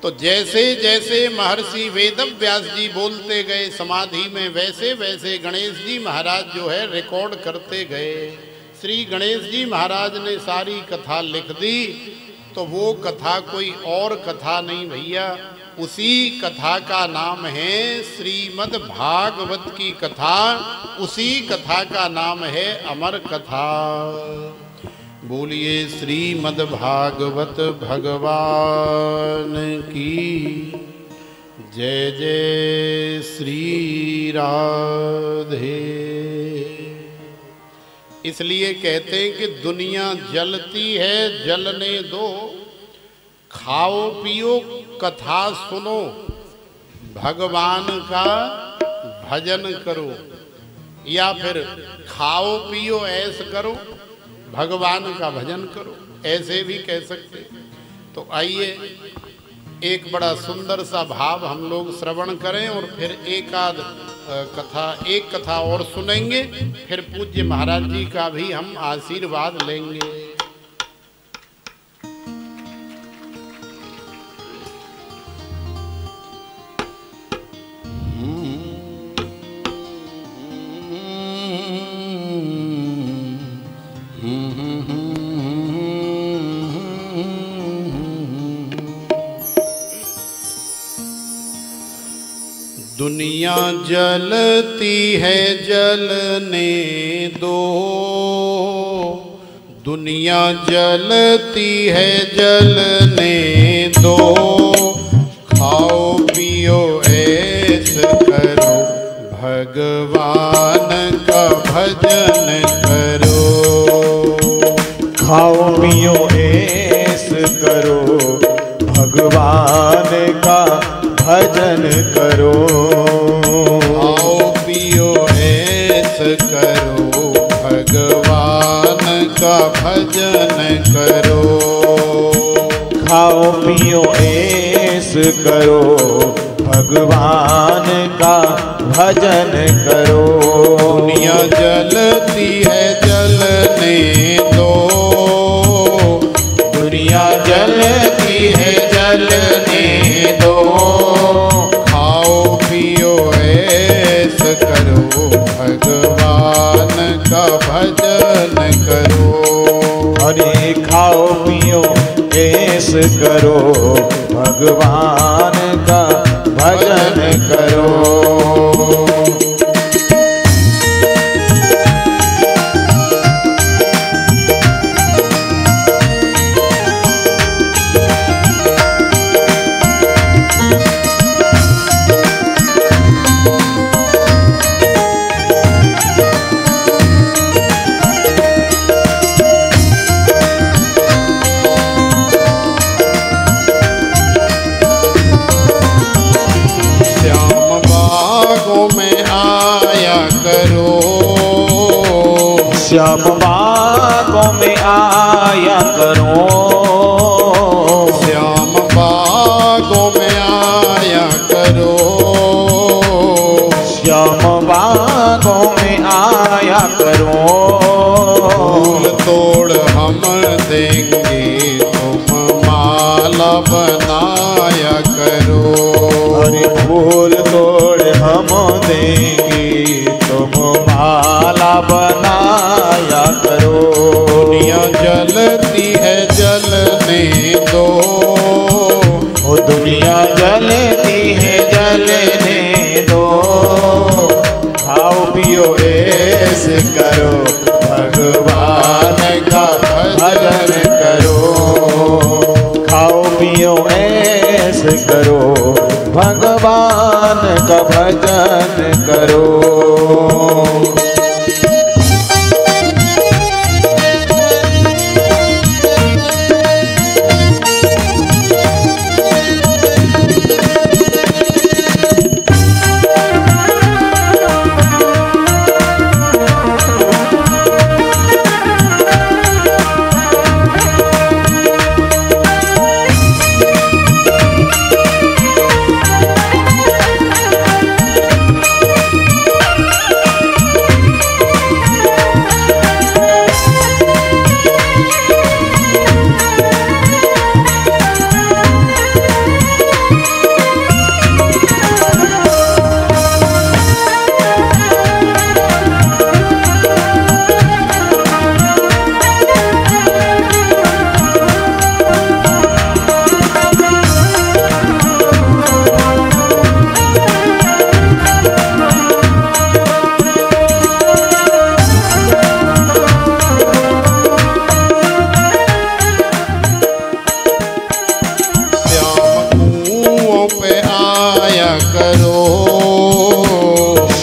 तो जैसे जैसे महर्षि वेदव्यास जी बोलते गए समाधि में, वैसे वैसे गणेश जी महाराज जो है रिकॉर्ड करते गए। श्री गणेश जी महाराज ने सारी कथा लिख दी। तो वो कथा कोई और कथा नहीं भैया, उसी कथा का नाम है श्रीमद् भागवत की कथा। उसी कथा का नाम है अमर कथा। बोलिए श्रीमद् भागवत भगवान की जय। जय श्री राधे। इसलिए कहते हैं कि दुनिया जलती है, जलने दो, खाओ पियो कथा सुनो, भगवान का भजन करो, या फिर खाओ पियो ऐश करो, भगवान का भजन करो, ऐसे भी कह सकते। तो आइए एक बड़ा सुंदर सा भाव हम लोग श्रवण करें और फिर एक कथा और सुनेंगे। फिर पूज्य महाराज जी का भी हम आशीर्वाद लेंगे। दुनिया जलती है जलने दो, दुनिया जलती है जलने दो, खाओ पियो ऐश करो, भगवान का भजन करो। खाओ पियो ऐश करो, भगवान का भजन करो। खाओ पियो ऐश करो, भगवान का भजन करो। खाओ पियो ऐश करो, भगवान का भजन करो। दुनिया जलती है जलने दो, दुनिया जलती है जलने दो, खाओ पियो ऐश करो, भगवान का भजन करो। अरे खाओ पियो ऐश करो, भगवान का भजन करो। में आया करो, श्याम बागों में आया करो, श्याम बागों में आया करो, श्याम बागों में आया करो। फूल तोड़ हम देंगे तुम माला बनाया करो, अरे फूल तोड़ हम देंगे तुम माला बनाया करो। दुनिया जलती है जलने दो, ओ दुनिया जलती है जलने दो, खाओ पियो ऐसे करो, भगवान का भजन करो, खाओ पियो ऐसे करो, भगवान का भजन करो।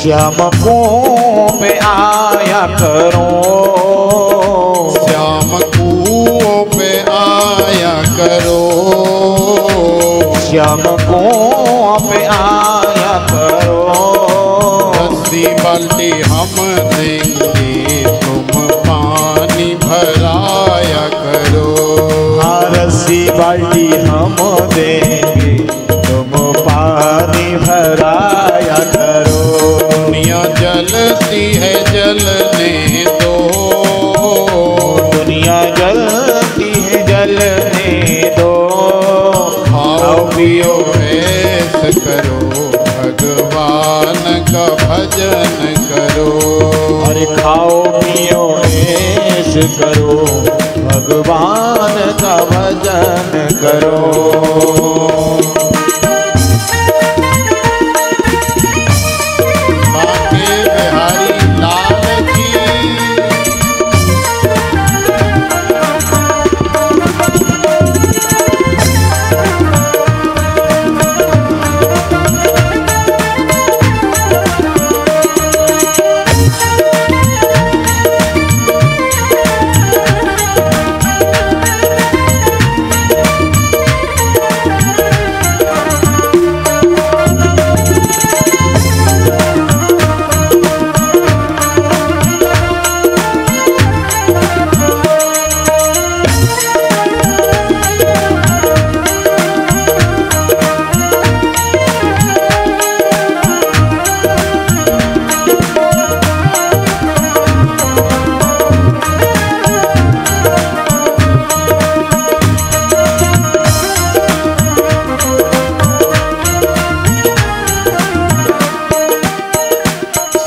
श्याम कुओं पे आया करो, श्याम कुओं पे आया करो, श्याम कुओं पे आया करो। रस्सी बाल्टी हम देंगे तुम पानी भराया करो, हाँ रस्सी बाल्टी हम देंगे तुम पानी भराया करो। दुनिया जलती है जलने दो, दुनिया जलती है जलने दो, खाओ पियो ऐस करो, भगवान का भजन करो, अरे खाओ पियो ऐश करो, भगवान का भजन करो।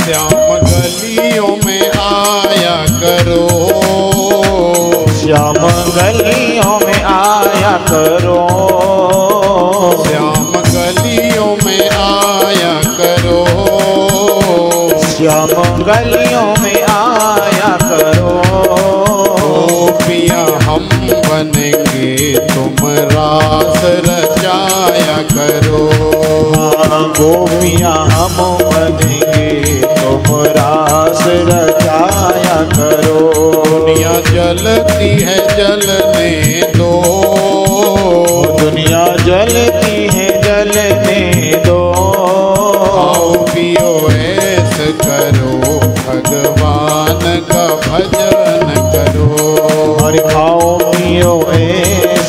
श्याम गलियों में आया करो, श्याम गलियों में आया करो, श्याम गलियों में आया करो। गोपियाँ हम बनेंगे तुम रास रचाया करो, हाँ गोपियाँ हम बनेंगे तुम रास रचाया करो। दुनिया जलती है जलने दो, दुनिया जलती है जलने दो, खाओ पियो ऐस करो, भगवान का भजन करो।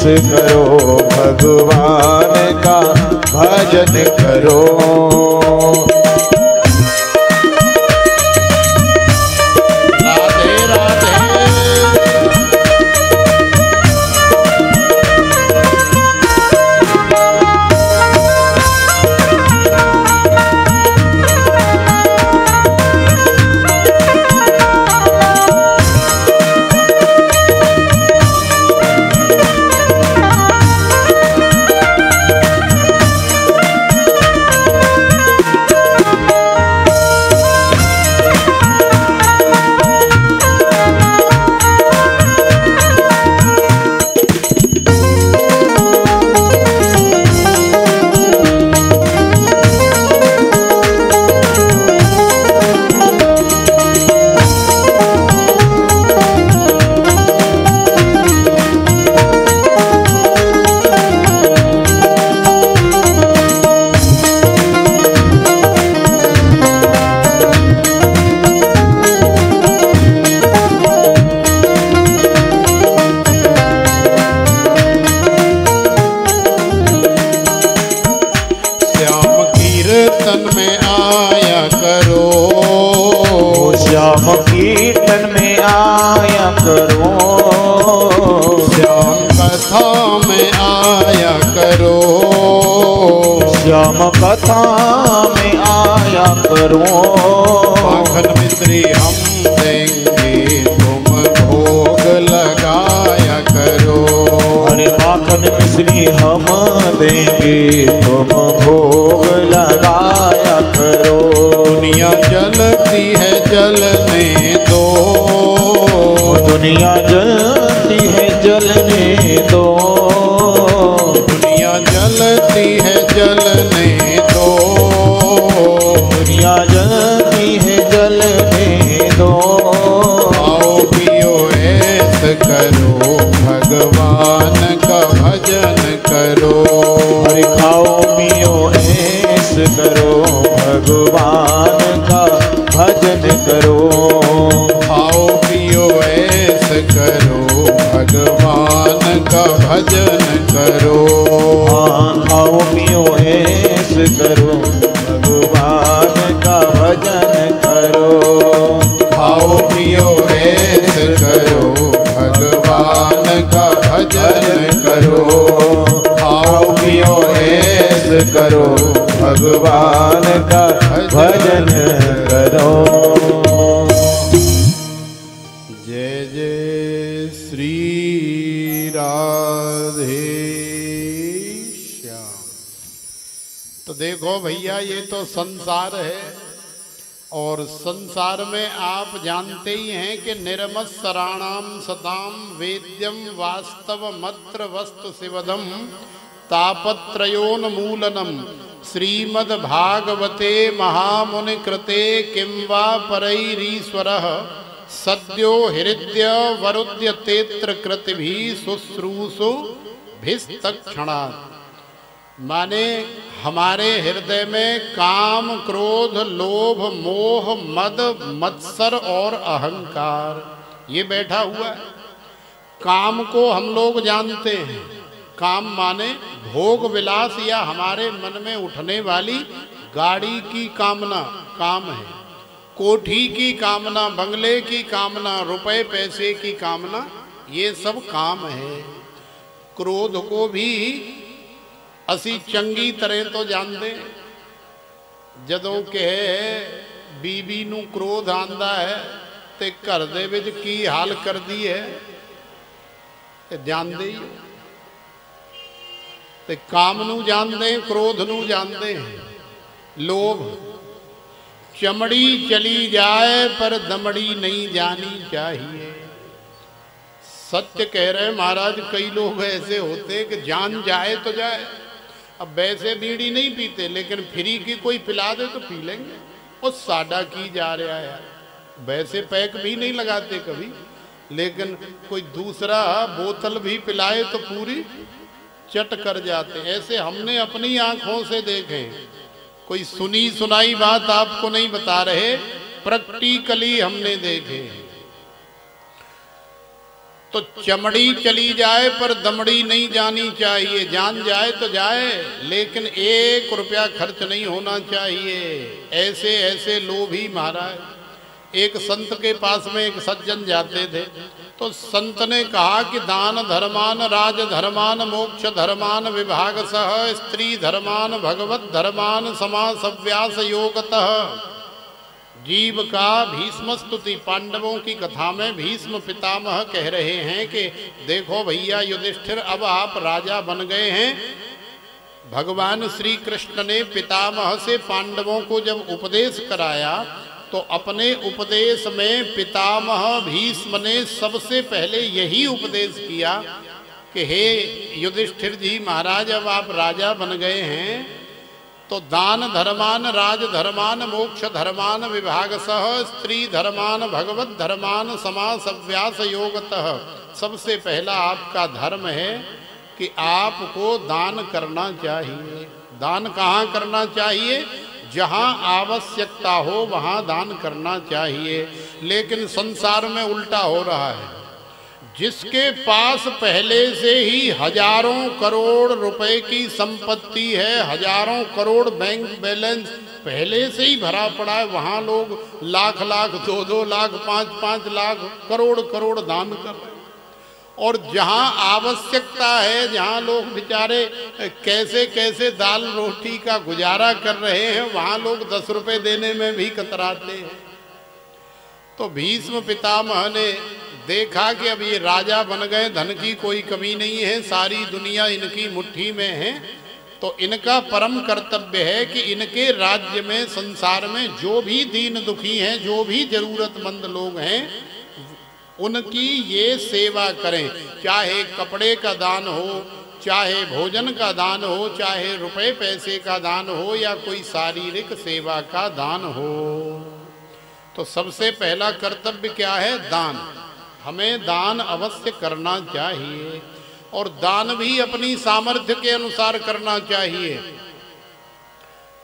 करो, भगवान का भजन करो। श्याम कीर्तन में आया करो, श्याम कथा में आया करो, श्याम कथा में आया करो। माखन मिश्री हम देंगे तुम भोग लगाया करो। अरे माखन मिश्री हम देंगे तुम भोग लगाया करो। दुनिया जलती है जलने दो, दुनिया जलती है जलने दो, दुनिया जलती है जलने दो, दुनिया जलती है जलने दो। आओ पियो ऐस करो, भगवान का भजन करो। अरे खाओ पियो ऐस करो, भगवान का भजन करो। खाओ पियो ऐस करो, भगवान का भजन करो। हाँ खाओ पियो ऐस करो, भगवान का भजन करो। खाओ पियो ऐस करो, भगवान का भजन करो। खाओ पियो ऐस करो, भगवान का भजन करो। जय जय श्री राधे श्याम। तो देखो भैया, ये तो संसार है, और संसार में आप जानते ही हैं कि निर्मत्सराणाम सताम वेद्यम वास्तव मत्र वस्तु शिवदम तापत्रयोन्मूलनम श्रीमद् भागवते महामुनि कृते किं वा परैरीश्वरः सद्यो हृदय वरुद्य तेत्र कृतिभिः शुश्रूषु भिस्तक्षणात्। माने हमारे हृदय में काम क्रोध लोभ मोह मद मत्सर और अहंकार ये बैठा हुआ है। काम को हम लोग जानते हैं, काम माने भोग विलास या हमारे मन में उठने वाली गाड़ी की कामना काम है, कोठी की कामना, बंगले की कामना, रुपए पैसे की कामना, ये सब काम है। क्रोध को भी असी चंगी तरह तो जानते, जदों के बीबी नू क्रोध आंदा है ते घर दे विच की हाल कर दी है ते जानते ही। ते काम नू जानते, क्रोध नू जानते हैं। लोभ, चमड़ी चली जाए पर दमड़ी नहीं जानी चाहिए। सत्य कह रहे महाराज, कई लोग ऐसे होते कि जान जाए तो जाए। अब वैसे बीड़ी नहीं पीते, लेकिन फ्री की कोई पिला दे तो पी लेंगे। और साडा की जा रहा है, वैसे पैक भी नहीं लगाते कभी, लेकिन कोई दूसरा बोतल भी पिलाए तो पूरी चट कर जाते। ऐसे हमने अपनी आंखों से देखे, कोई सुनी सुनाई बात आपको नहीं बता रहे, प्रैक्टिकली हमने देखे। तो चमड़ी चली जाए पर दमड़ी नहीं जानी चाहिए। जान जाए तो जाए, लेकिन 1 रुपया खर्च नहीं होना चाहिए। ऐसे ऐसे लोभी महाराज। एक संत के पास में एक सज्जन जाते थे, तो संत ने कहा कि दान धर्मान राज धर्मान मोक्ष धर्मान विभाग सह स्त्री धर्मान भगवत धर्मान समासव्यास योगतः। जीव का भीष्म स्तुति, पांडवों की कथा में भीष्म पितामह कह रहे हैं कि देखो भैया युधिष्ठिर, अब आप राजा बन गए हैं। भगवान श्री कृष्ण ने पितामह से पांडवों को जब उपदेश कराया तो अपने उपदेश में पितामह भीष्म ने सबसे पहले यही उपदेश किया कि हे युधिष्ठिर जी महाराज, अब आप राजा बन गए हैं तो दान धर्मान राज धर्मान मोक्ष धर्मान विभाग सह स्त्री धर्मान भगवत धर्मान समासव्यास योगतः। सबसे पहला आपका धर्म है कि आपको दान करना चाहिए। दान कहाँ करना चाहिए? जहाँ आवश्यकता हो वहाँ दान करना चाहिए। लेकिन संसार में उल्टा हो रहा है। जिसके पास पहले से ही हजारों करोड़ रुपए की संपत्ति है, हजारों करोड़ बैंक बैलेंस पहले से ही भरा पड़ा है, वहाँ लोग लाख लाख 2-2 लाख 5-5 लाख करोड़ करोड़ दान कर रहे हैं। और जहाँ आवश्यकता है, जहाँ लोग बेचारे कैसे कैसे दाल रोटी का गुजारा कर रहे हैं, वहाँ लोग 10 रुपए देने में भी कतराते हैं। तो भीष्म पितामह ने देखा कि अब ये राजा बन गए, धन की कोई कमी नहीं है, सारी दुनिया इनकी मुट्ठी में है, तो इनका परम कर्तव्य है कि इनके राज्य में, संसार में जो भी दीन दुखी हैं, जो भी जरूरतमंद लोग हैं, उनकी ये सेवा करें। चाहे कपड़े का दान हो, चाहे भोजन का दान हो, चाहे रुपए पैसे का दान हो, या कोई शारीरिक सेवा का दान हो। तो सबसे पहला कर्तव्य क्या है? दान। हमें दान अवश्य करना चाहिए, और दान भी अपनी सामर्थ्य के अनुसार करना चाहिए।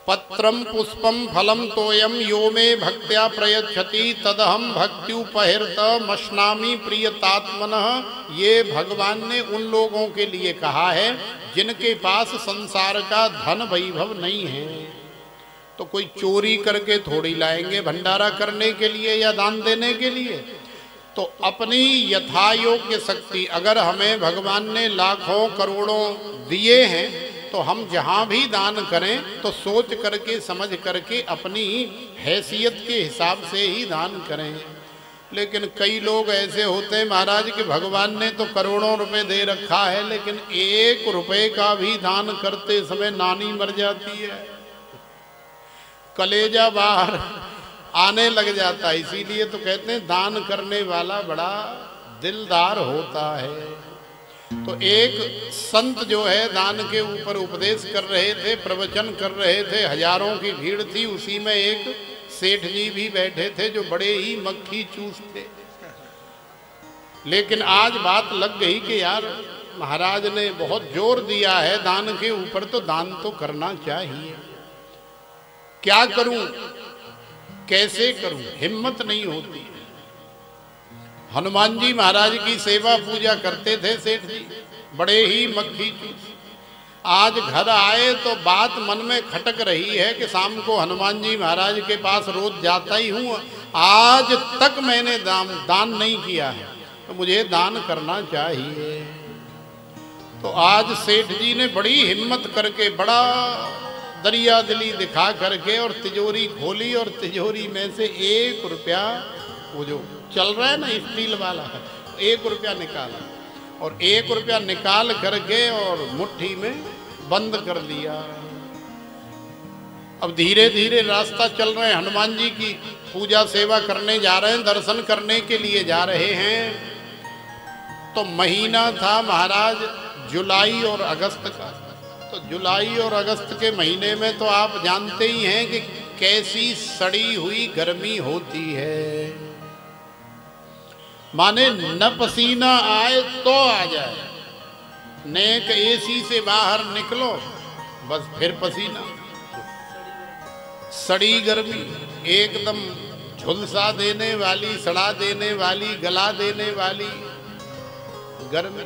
पत्रम पुष्पम फलम तोयम यो मे भक्त्या प्रयच्छति तदहम भक्त्युपहृत मश्नामि प्रियतात्मनः। ये भगवान ने उन लोगों के लिए कहा है जिनके पास संसार का धन वैभव नहीं है। तो कोई चोरी करके थोड़ी लाएंगे भंडारा करने के लिए या दान देने के लिए। तो अपनी यथायोग्य शक्ति, अगर हमें भगवान ने लाखों करोड़ों दिए हैं तो हम जहाँ भी दान करें तो सोच करके समझ करके अपनी हैसियत के हिसाब से ही दान करें। लेकिन कई लोग ऐसे होते हैं महाराज कि भगवान ने तो करोड़ों रुपए दे रखा है, लेकिन 1 रुपए का भी दान करते समय नानी मर जाती है, कलेजा बाहर आने लग जाता है। इसीलिए तो कहते हैं दान करने वाला बड़ा दिलदार होता है। तो एक संत जो है दान के ऊपर उपदेश कर रहे थे, प्रवचन कर रहे थे, हजारों की भीड़ थी। उसी में एक सेठ जी भी बैठे थे जो बड़े ही मक्खी चूस थे। लेकिन आज बात लग गई कि यार महाराज ने बहुत जोर दिया है दान के ऊपर, तो दान तो करना चाहिए। क्या करूं, कैसे करूं, हिम्मत नहीं होती। हनुमान जी महाराज की सेवा पूजा करते थे सेठ जी, बड़े ही मक्खी चूस। आज घर आए तो बात मन में खटक रही है कि शाम को हनुमान जी महाराज के पास रोज जाता ही हूँ, आज तक मैंने दान नहीं किया है, तो मुझे दान करना चाहिए। तो आज सेठ जी ने बड़ी हिम्मत करके, बड़ा दरिया दिली दिखा करके और तिजोरी खोली, और तिजोरी में से 1 रुपया, वो जो चल रहा है ना स्टील वाला, 1 रुपया निकाला, और 1 रुपया निकाल करके और मुट्ठी में बंद कर दिया। अब धीरे धीरे रास्ता चल रहे हैं, हनुमान जी की पूजा सेवा करने जा रहे हैं, दर्शन करने के लिए जा रहे हैं। तो महीना था महाराज जुलाई और अगस्त का। तो जुलाई और अगस्त के महीने में तो आप जानते ही हैं कि कैसी सड़ी हुई गर्मी होती है। माने न पसीना आए तो आ जाए, नेक एसी से बाहर निकलो बस फिर पसीना, सड़ी गर्मी, एकदम झुलसा देने वाली, सड़ा देने वाली, गला देने वाली। गर्मी।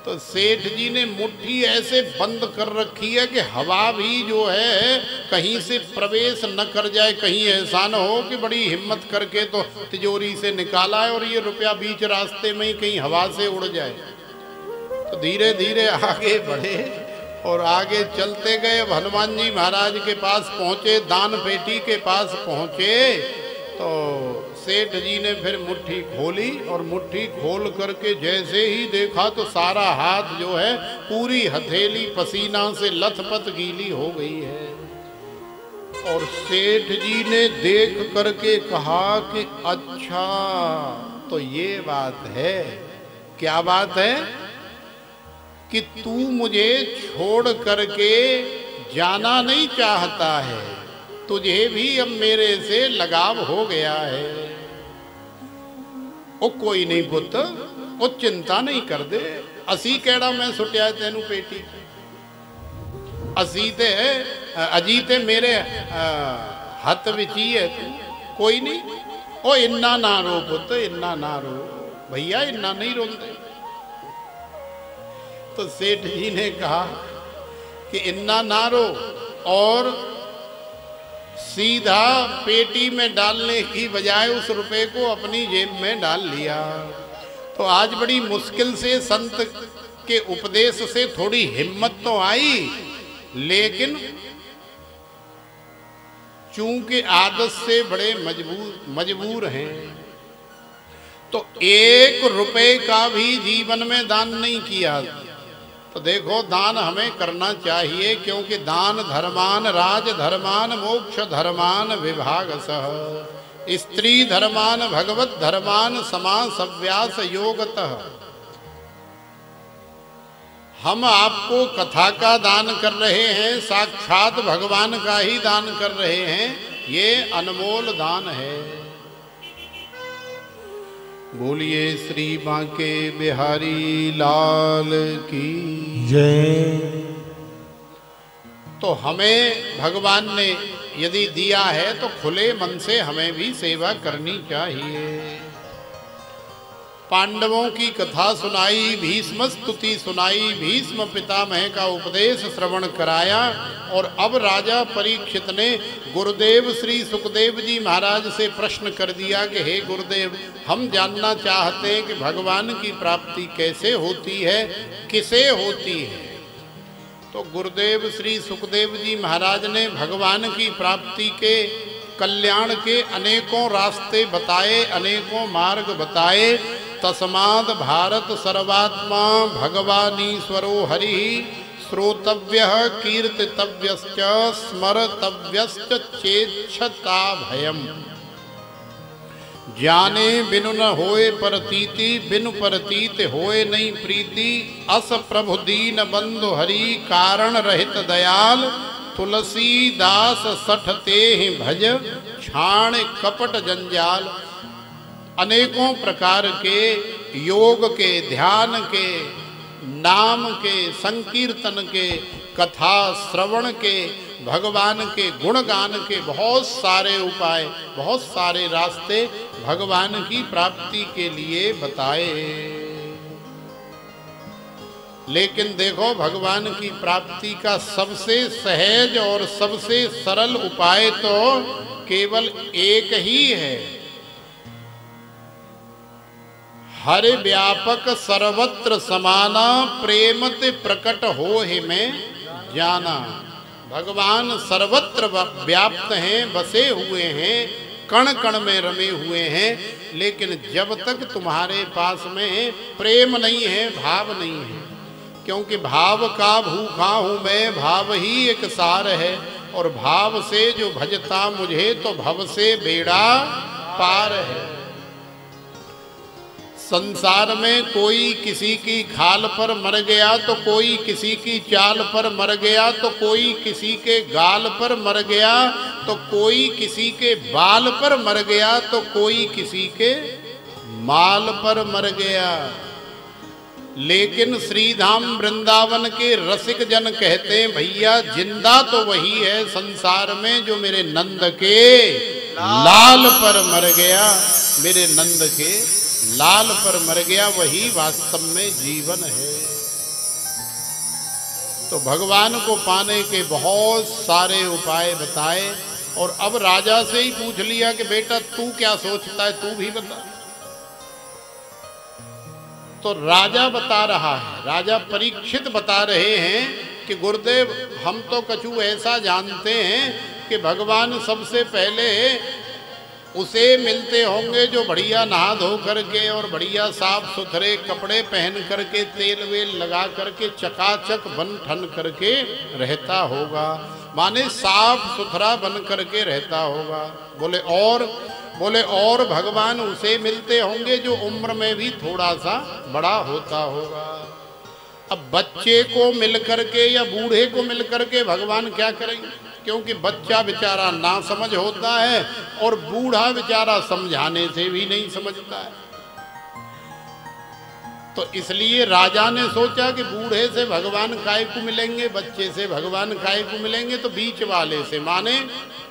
तो सेठ जी ने मुट्ठी ऐसे बंद कर रखी है कि हवा भी जो है कहीं से प्रवेश न कर जाए, कहीं ऐसा न हो कि बड़ी हिम्मत करके तो तिजोरी से निकाला है और ये रुपया बीच रास्ते में ही कहीं हवा से उड़ जाए। तो धीरे धीरे आगे बढ़े और आगे चलते गए। हनुमान जी महाराज के पास पहुंचे, दान पेटी के पास पहुंचे तो सेठ जी ने फिर मुट्ठी खोली और मुट्ठी खोल करके जैसे ही देखा तो सारा हाथ जो है पूरी हथेली पसीना से लथपथ गीली हो गई है। और सेठ जी ने देख करके कहा कि अच्छा तो ये बात है। क्या बात है? कि तू मुझे छोड़ करके जाना नहीं चाहता है, तुझे भी अब मेरे से लगाव हो गया है। ओ कोई नहीं पुत, वो चिंता नहीं कर दे, असी केड़ा मैं सुटिया तेनू पेटी, असी ते अजी ते मेरे हथ विच ही है तू, कोई नहीं। ओ इन्ना ना रो पुत, इन्ना ना रो भैया, इन्ना नहीं रोंदे। तो सेठ जी ने कहा कि इन्ना ना रो, और सीधा पेटी में डालने की बजाय उस रुपए को अपनी जेब में डाल लिया। तो आज बड़ी मुश्किल से संत के उपदेश से थोड़ी हिम्मत तो आई, लेकिन चूंकि आदत से बड़े मजबूर हैं तो 1 रुपए का भी जीवन में दान नहीं किया। तो देखो दान हमें करना चाहिए, क्योंकि दान धर्मान राज धर्मान मोक्ष धर्मान विभागसः, स्त्री धर्मान भगवत धर्मान समासव्यास योगतः। हम आपको कथा का दान कर रहे हैं, साक्षात भगवान का ही दान कर रहे हैं, ये अनमोल दान है। बोलिए श्री बांके बिहारी लाल की जय। तो हमें भगवान ने यदि दिया है तो खुले मन से हमें भी सेवा करनी चाहिए। पांडवों की कथा सुनाई, भीष्म स्तुति सुनाई, भीष्म पितामह का उपदेश श्रवण कराया, और अब राजा परीक्षित ने गुरुदेव श्री सुखदेव जी महाराज से प्रश्न कर दिया कि हे गुरुदेव, हम जानना चाहते हैं कि भगवान की प्राप्ति कैसे होती है, किसे होती है। तो गुरुदेव श्री सुखदेव जी महाराज ने भगवान की प्राप्ति के कल्याण के अनेकों रास्ते बताए, अनेकों मार्ग बताए। तस्माद् भारत सर्वात्मा भगवानीश्वरो हरि, श्रोतव्यः कीर्तितव्यश्च स्मर्तव्यश्च चेच्छता भयम्। जाने बिनु न होए परतीति, बिनु परतीत होए नहीं प्रीति। अस प्रभु दीन बंधु हरि, कारण रहित दयाल। तुलसीदास सठ तेहि भज, छाण कपट जंजाल। अनेकों प्रकार के योग के, ध्यान के, नाम के, संकीर्तन के, कथा श्रवण के, भगवान के गुणगान के बहुत सारे उपाय, बहुत सारे रास्ते भगवान की प्राप्ति के लिए बताए। लेकिन देखो, भगवान की प्राप्ति का सबसे सहज और सबसे सरल उपाय तो केवल एक ही है। हरि व्यापक सर्वत्र समाना, प्रेमत प्रकट हो ही में जाना। भगवान सर्वत्र व्याप्त हैं, बसे हुए हैं, कण कण में रमे हुए हैं, लेकिन जब तक तुम्हारे पास में प्रेम नहीं है, भाव नहीं है, क्योंकि भाव का भूखा हूँ मैं, भाव ही एक सार है, और भाव से जो भजता मुझे तो भव से बेड़ा पार है। संसार में कोई किसी की खाल पर मर गया तो कोई किसी की चाल पर मर गया, तो कोई किसी के गाल पर मर गया, तो कोई किसी के बाल पर मर गया, तो कोई किसी के माल पर मर गया। लेकिन श्रीधाम वृंदावन के रसिक जन कहते हैं, भैया जिंदा तो वही है संसार में जो मेरे नंद के लाल पर मर गया, मेरे नंद के लाल पर मर गया वही वास्तव में जीवन है। तो भगवान को पाने के बहुत सारे उपाय बताए और अब राजा से ही पूछ लिया कि बेटा तू क्या सोचता है, तू भी बता। तो राजा बता रहा है, राजा परीक्षित बता रहे हैं कि गुरुदेव हम तो कछु ऐसा जानते हैं कि भगवान सबसे पहले उसे मिलते होंगे जो बढ़िया नहा धो करके और बढ़िया साफ सुथरे कपड़े पहन करके तेल वेल लगा करके चकाचक बन ठन करके रहता होगा, माने साफ सुथरा बन करके रहता होगा। बोले और भगवान उसे मिलते होंगे जो उम्र में भी थोड़ा सा बड़ा होता होगा। अब बच्चे को मिल करके या बूढ़े को मिल करके भगवान क्या करेंगे, क्योंकि बच्चा बेचारा ना समझ होता है और बूढ़ा बेचारा समझाने से भी नहीं समझता है। तो इसलिए राजा ने सोचा कि बूढ़े से भगवान काय को मिलेंगे, बच्चे से भगवान काय को मिलेंगे, तो बीच वाले से माने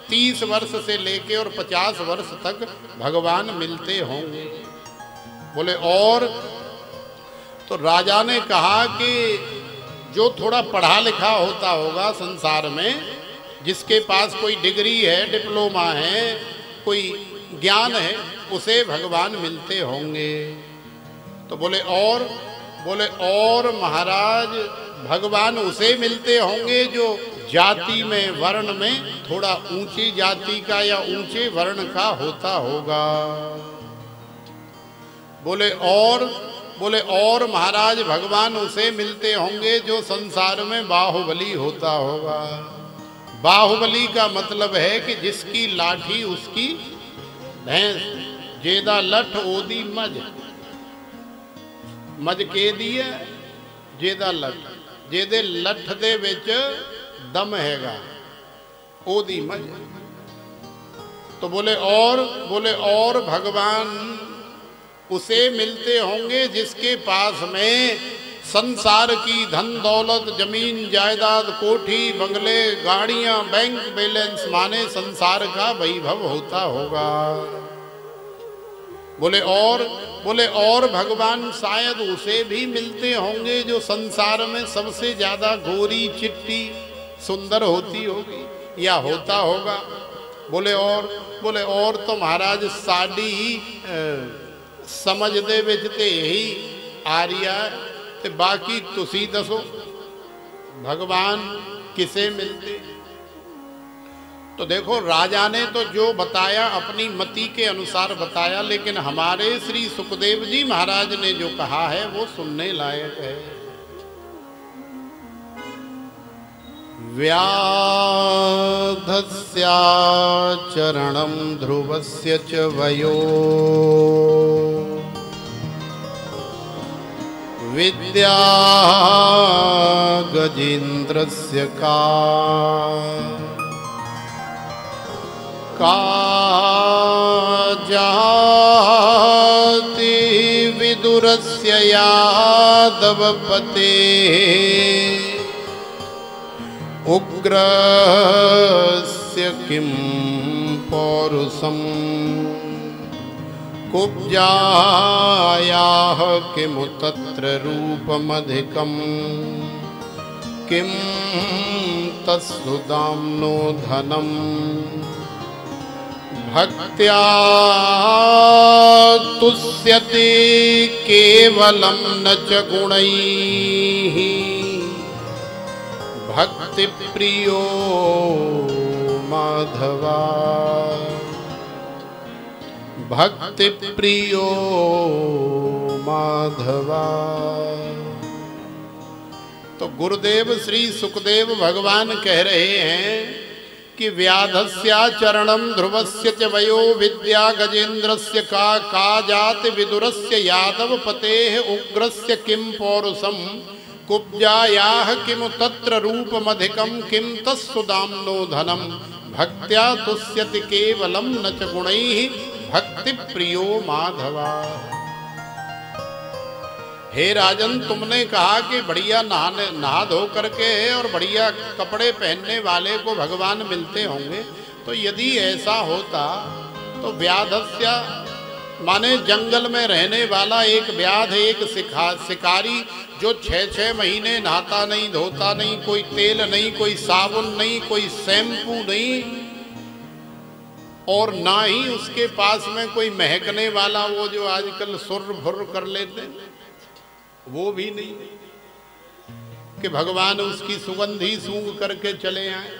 30 वर्ष से लेके और 50 वर्ष तक भगवान मिलते होंगे। बोले और तो राजा ने कहा कि जो थोड़ा पढ़ा लिखा होता होगा संसार में, जिसके पास कोई डिग्री है, डिप्लोमा है, कोई ज्ञान है, उसे भगवान मिलते होंगे। तो बोले और महाराज भगवान उसे मिलते होंगे जो जाति में वर्ण में थोड़ा ऊंची जाति का या ऊंचे वर्ण का होता होगा। बोले और महाराज भगवान उसे मिलते होंगे जो संसार में बाहुबली होता होगा। बाहुबली का मतलब है कि जिसकी लाठी उसकी भैंस, जेदा लठ ओदी मज के दिए जेदा लठ, जेदे लठ दे विच दम हैगा ओदी मज। तो बोले और भगवान उसे मिलते होंगे जिसके पास में संसार की धन दौलत, जमीन जायदाद, कोठी बंगले, गाड़ियां, बैंक बैलेंस, माने संसार का वैभव होता होगा। बोले और भगवान शायद उसे भी मिलते होंगे जो संसार में सबसे ज्यादा गोरी चिट्टी सुंदर होती होगी या होता होगा। बोले और तो महाराज साड़ी समझ दे विच ते यही आ रिया ते बाकी तुसी दसो भगवान किसे मिलते। तो देखो राजा ने तो जो बताया अपनी मति के अनुसार बताया, लेकिन हमारे श्री सुखदेव जी महाराज ने जो कहा है वो सुनने लायक है। व्याधस्या चरणं ध्रुवस्य च वयो विद्या गजेन्द्रस्य जाति विदुरस्य यादवपते उग्रस्य किं पौरुषम् कुब्जायाः किमु तत्र रूपमधिकम् किं तत्सुदाम्नो धनम् भक्त्या तुष्यति केवलं न च गुणैः भक्ति प्रियो माधवा भक्ति प्रियो माधवा। तो गुरुदेव श्री सुखदेव भगवान कह रहे हैं कि व्याधस्या चरणम ध्रुवस्य च वयो विद्या गजेन्द्रस्य का जाति विदुरस्य यादव पतेः उग्रस्य किं पौरुषम् कुब्जायाः किमु तत्र रूपमधिकं किं तत्सुदाम्नो धनम् भक्त्या तुष्यति केवलं न च गुणैः भक्ति प्रियो माधवा। हे राजन, तुमने कहा कि बढ़िया नहा धो करके और बढ़िया कपड़े पहनने वाले को भगवान मिलते होंगे, तो यदि ऐसा होता तो व्याधस्या माने जंगल में रहने वाला एक व्याध, एक शिकारी जो 6-6 महीने नहाता नहीं, धोता नहीं, कोई तेल नहीं, कोई साबुन नहीं, कोई शैम्पू नहीं, और ना ही उसके पास में कोई महकने वाला वो जो आजकल सुर्र भुर्र कर लेते, वो भी नहीं कि भगवान उसकी सुगंधी सूंघ करके चले आए।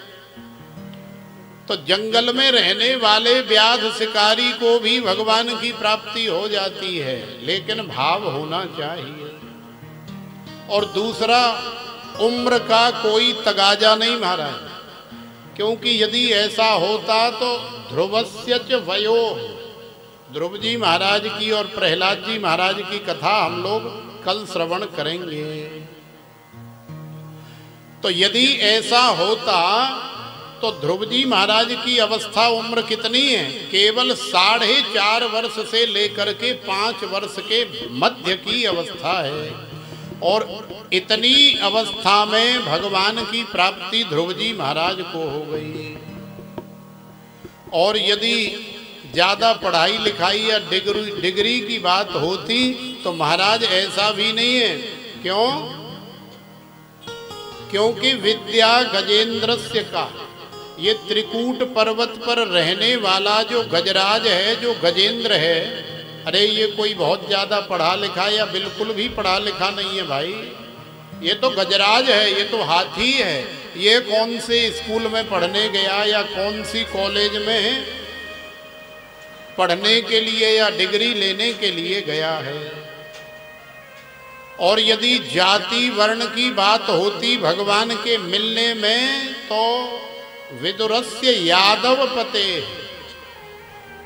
तो जंगल में रहने वाले व्याध शिकारी को भी भगवान की प्राप्ति हो जाती है, लेकिन भाव होना चाहिए। और दूसरा, उम्र का कोई तगाजा नहीं महाराज, क्योंकि यदि ऐसा होता तो ध्रुवस्य च वयो, ध्रुव जी महाराज की और प्रहलाद जी महाराज की कथा हम लोग कल श्रवण करेंगे। तो यदि ऐसा होता तो ध्रुव जी महाराज की अवस्था उम्र कितनी है? केवल 4.5 वर्ष से लेकर के 5 वर्ष के मध्य की अवस्था है, और इतनी अवस्था में भगवान की प्राप्ति ध्रुव जी महाराज को हो गई। और यदि ज्यादा पढ़ाई लिखाई या डिग्री की बात होती तो महाराज ऐसा भी नहीं है। क्यों? क्योंकि विद्या गजेंद्रस्य का, ये त्रिकूट पर्वत पर रहने वाला जो गजराज है, जो गजेंद्र है, अरे ये कोई बहुत ज्यादा पढ़ा लिखा या बिल्कुल भी पढ़ा लिखा नहीं है भाई, ये तो गजराज है, ये तो हाथी है। ये कौन से स्कूल में पढ़ने गया या कौन सी कॉलेज में पढ़ने के लिए या डिग्री लेने के लिए गया है। और यदि जाति वर्ण की बात होती भगवान के मिलने में, तो विदुरस्य यादव पते,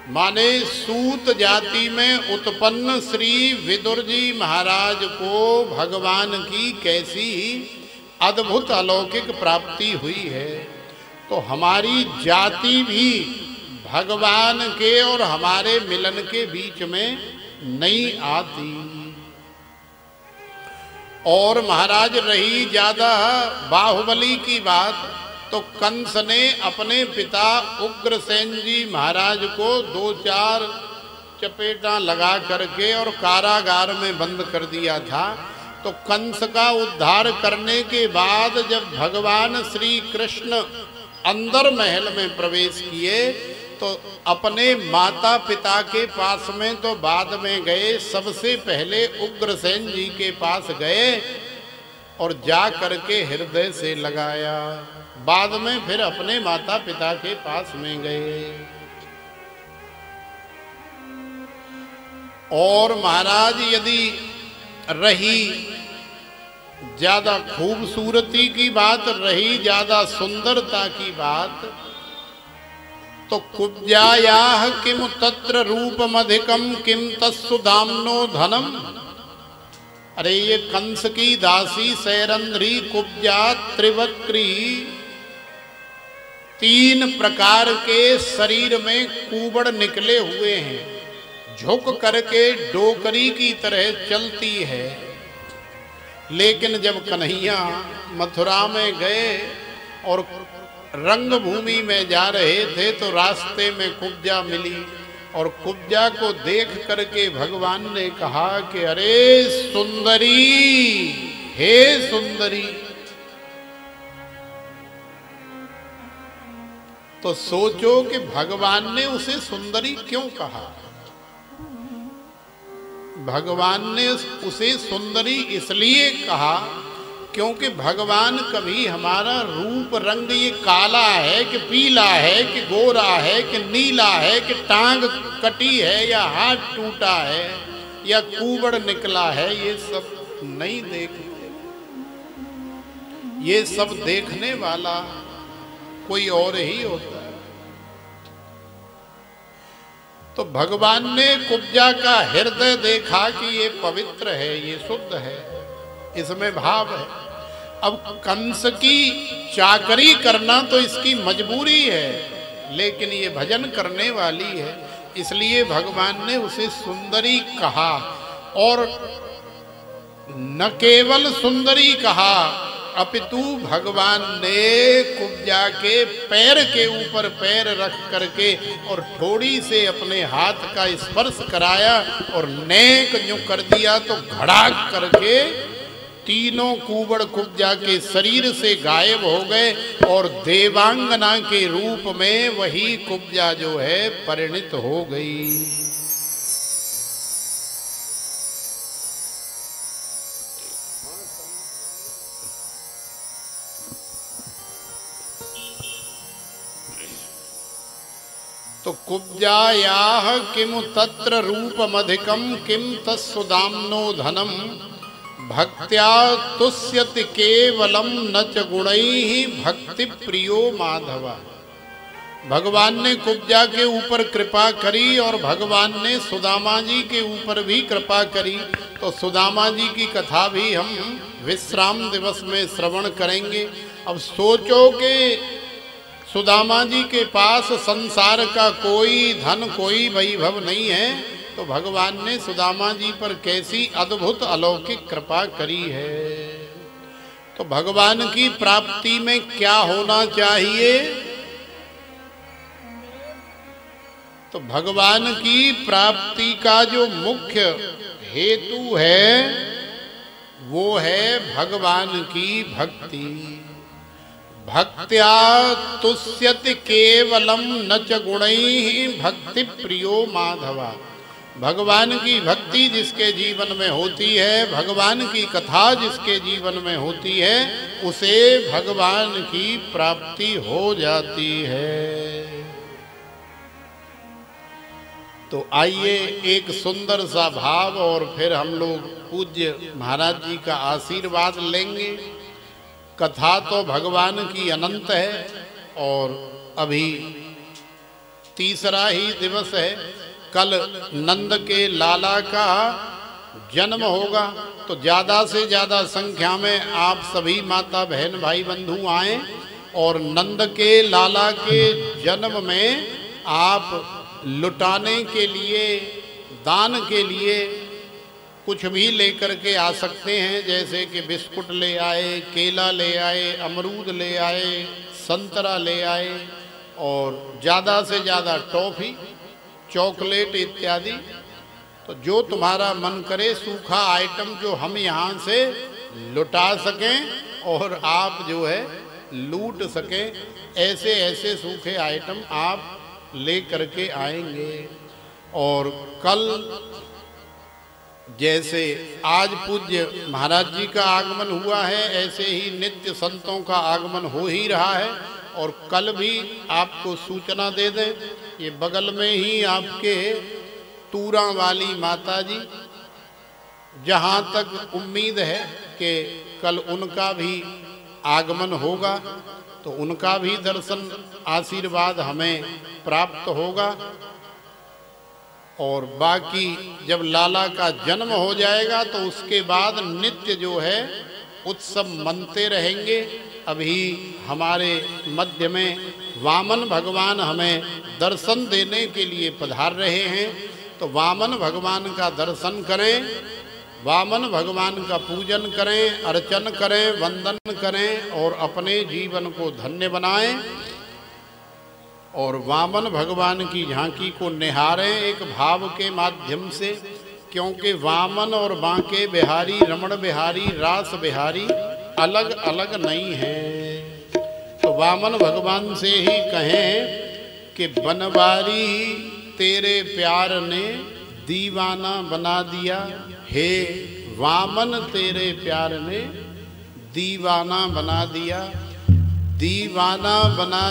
माने सूत जाति में उत्पन्न श्री विदुर जी महाराज को भगवान की कैसी अद्भुत अलौकिक प्राप्ति हुई है। तो हमारी जाति भी भगवान के और हमारे मिलन के बीच में नहीं आती। और महाराज रही ज्यादा बाहुबली की बात, तो कंस ने अपने पिता उग्रसेन जी महाराज को 2-4 चपेटा लगा करके और कारागार में बंद कर दिया था। तो कंस का उद्धार करने के बाद जब भगवान श्री कृष्ण अंदर महल में प्रवेश किए, तो अपने माता पिता के पास में तो बाद में गए, सबसे पहले उग्रसेन जी के पास गए और जा करके हृदय से लगाया, बाद में फिर अपने माता पिता के पास में गए। और महाराज यदि रही ज्यादा खूबसूरती की बात, रही ज्यादा सुंदरता की बात, तो कुब्जायाः किम तत्र रूपमधिकम किम तस्सु दाम्नो धनम। अरे ये कंस की दासी सैरंध्री कुब्जा त्रिवक्री, 3 प्रकार के शरीर में कुबड़ निकले हुए हैं, झुक करके डोकरी की तरह चलती है। लेकिन जब कन्हैया मथुरा में गए और रंग भूमि में जा रहे थे, तो रास्ते में कुब्जा मिली, और कुब्जा को देख करके भगवान ने कहा कि अरे सुंदरी, हे सुंदरी। तो सोचो कि भगवान ने उसे सुंदरी क्यों कहा। भगवान ने उसे सुंदरी इसलिए कहा क्योंकि भगवान कभी हमारा रूप रंग ये काला है कि पीला है कि गोरा है कि नीला है कि टांग कटी है या हाथ टूटा है या कुबड़ निकला है, ये सब नहीं देखते। ये सब देखने वाला कोई और ही होता है। तो भगवान ने कुब्जा का हृदय देखा कि ये पवित्र है, ये शुद्ध है, इसमें भाव है। अब कंस की चाकरी करना तो इसकी मजबूरी है, लेकिन ये भजन करने वाली है, इसलिए भगवान ने उसे सुंदरी कहा। और न केवल सुंदरी कहा, अपितु भगवान ने कुब्जा के पैर के ऊपर पैर रख करके और थोड़ी से अपने हाथ का स्पर्श कराया और नेक यूं कर दिया तो घड़ाक करके तीनों कुबड़ कुब्जा के शरीर से गायब हो गए और देवांगना के रूप में वही कुब्जा जो है परिणित हो गई। तो कुब्जायाः किम तत्र रूपमधिकम किम तत्सुदाम्नो धनम भक्त्या तुष्यति केवलम न च गुणैहि भक्ति प्रियो माधव। भगवान ने कुब्जा के ऊपर कृपा करी और भगवान ने सुदामा जी के ऊपर भी कृपा करी। तो सुदामा जी की कथा भी हम विश्राम दिवस में श्रवण करेंगे। अब सोचो कि सुदामा जी के पास संसार का कोई धन कोई वैभव नहीं है, तो भगवान ने सुदामा जी पर कैसी अद्भुत अलौकिक कृपा करी है। तो भगवान की प्राप्ति में क्या होना चाहिए? तो भगवान की प्राप्ति का जो मुख्य हेतु है वो है भगवान की भक्ति। भक्त्या तुष्यति केवलम न च गुणैहि भक्ति प्रियो माधवा। भगवान की भक्ति जिसके जीवन में होती है, भगवान की कथा जिसके जीवन में होती है, उसे भगवान की प्राप्ति हो जाती है। तो आइए एक सुंदर सा भाव और फिर हम लोग पूज्य महाराज जी का आशीर्वाद लेंगे। कथा तो भगवान की अनंत है और अभी तीसरा ही दिवस है। कल नंद के लाला का जन्म होगा, तो ज़्यादा से ज़्यादा संख्या में आप सभी माता बहन भाई बंधु आएं और नंद के लाला के जन्म में आप लुटाने के लिए, दान के लिए कुछ भी लेकर के आ सकते हैं। जैसे कि बिस्कुट ले आए, केला ले आए, अमरूद ले आए, संतरा ले आए और ज़्यादा से ज़्यादा टॉफ़ी, चॉकलेट इत्यादि। तो जो तुम्हारा मन करे सूखा आइटम जो हम यहाँ से लुटा सकें और आप जो है लूट सकें, ऐसे ऐसे सूखे आइटम आप ले करके आएंगे। और कल जैसे आज पूज्य महाराज जी का आगमन हुआ है, ऐसे ही नित्य संतों का आगमन हो ही रहा है। और कल भी आपको सूचना दे दें, ये बगल में ही आपके तूरा वाली माता जी, जहाँ तक उम्मीद है कि कल उनका भी आगमन होगा, तो उनका भी दर्शन आशीर्वाद हमें प्राप्त होगा। और बाकी जब लाला का जन्म हो जाएगा तो उसके बाद नित्य जो है उत्सव मनते रहेंगे। अभी हमारे मध्य में वामन भगवान हमें दर्शन देने के लिए पधार रहे हैं। तो वामन भगवान का दर्शन करें, वामन भगवान का पूजन करें, अर्चन करें, वंदन करें और अपने जीवन को धन्य बनाएं और वामन भगवान की झांकी को निहारें एक भाव के माध्यम से। क्योंकि वामन और बांके बिहारी, रमण बिहारी, रास बिहारी अलग अलग नहीं हैं। तो वामन भगवान से ही कहें कि बनवारी तेरे प्यार ने दीवाना बना दिया, हे वामन तेरे प्यार ने दीवाना बना दिया, दीवाना बना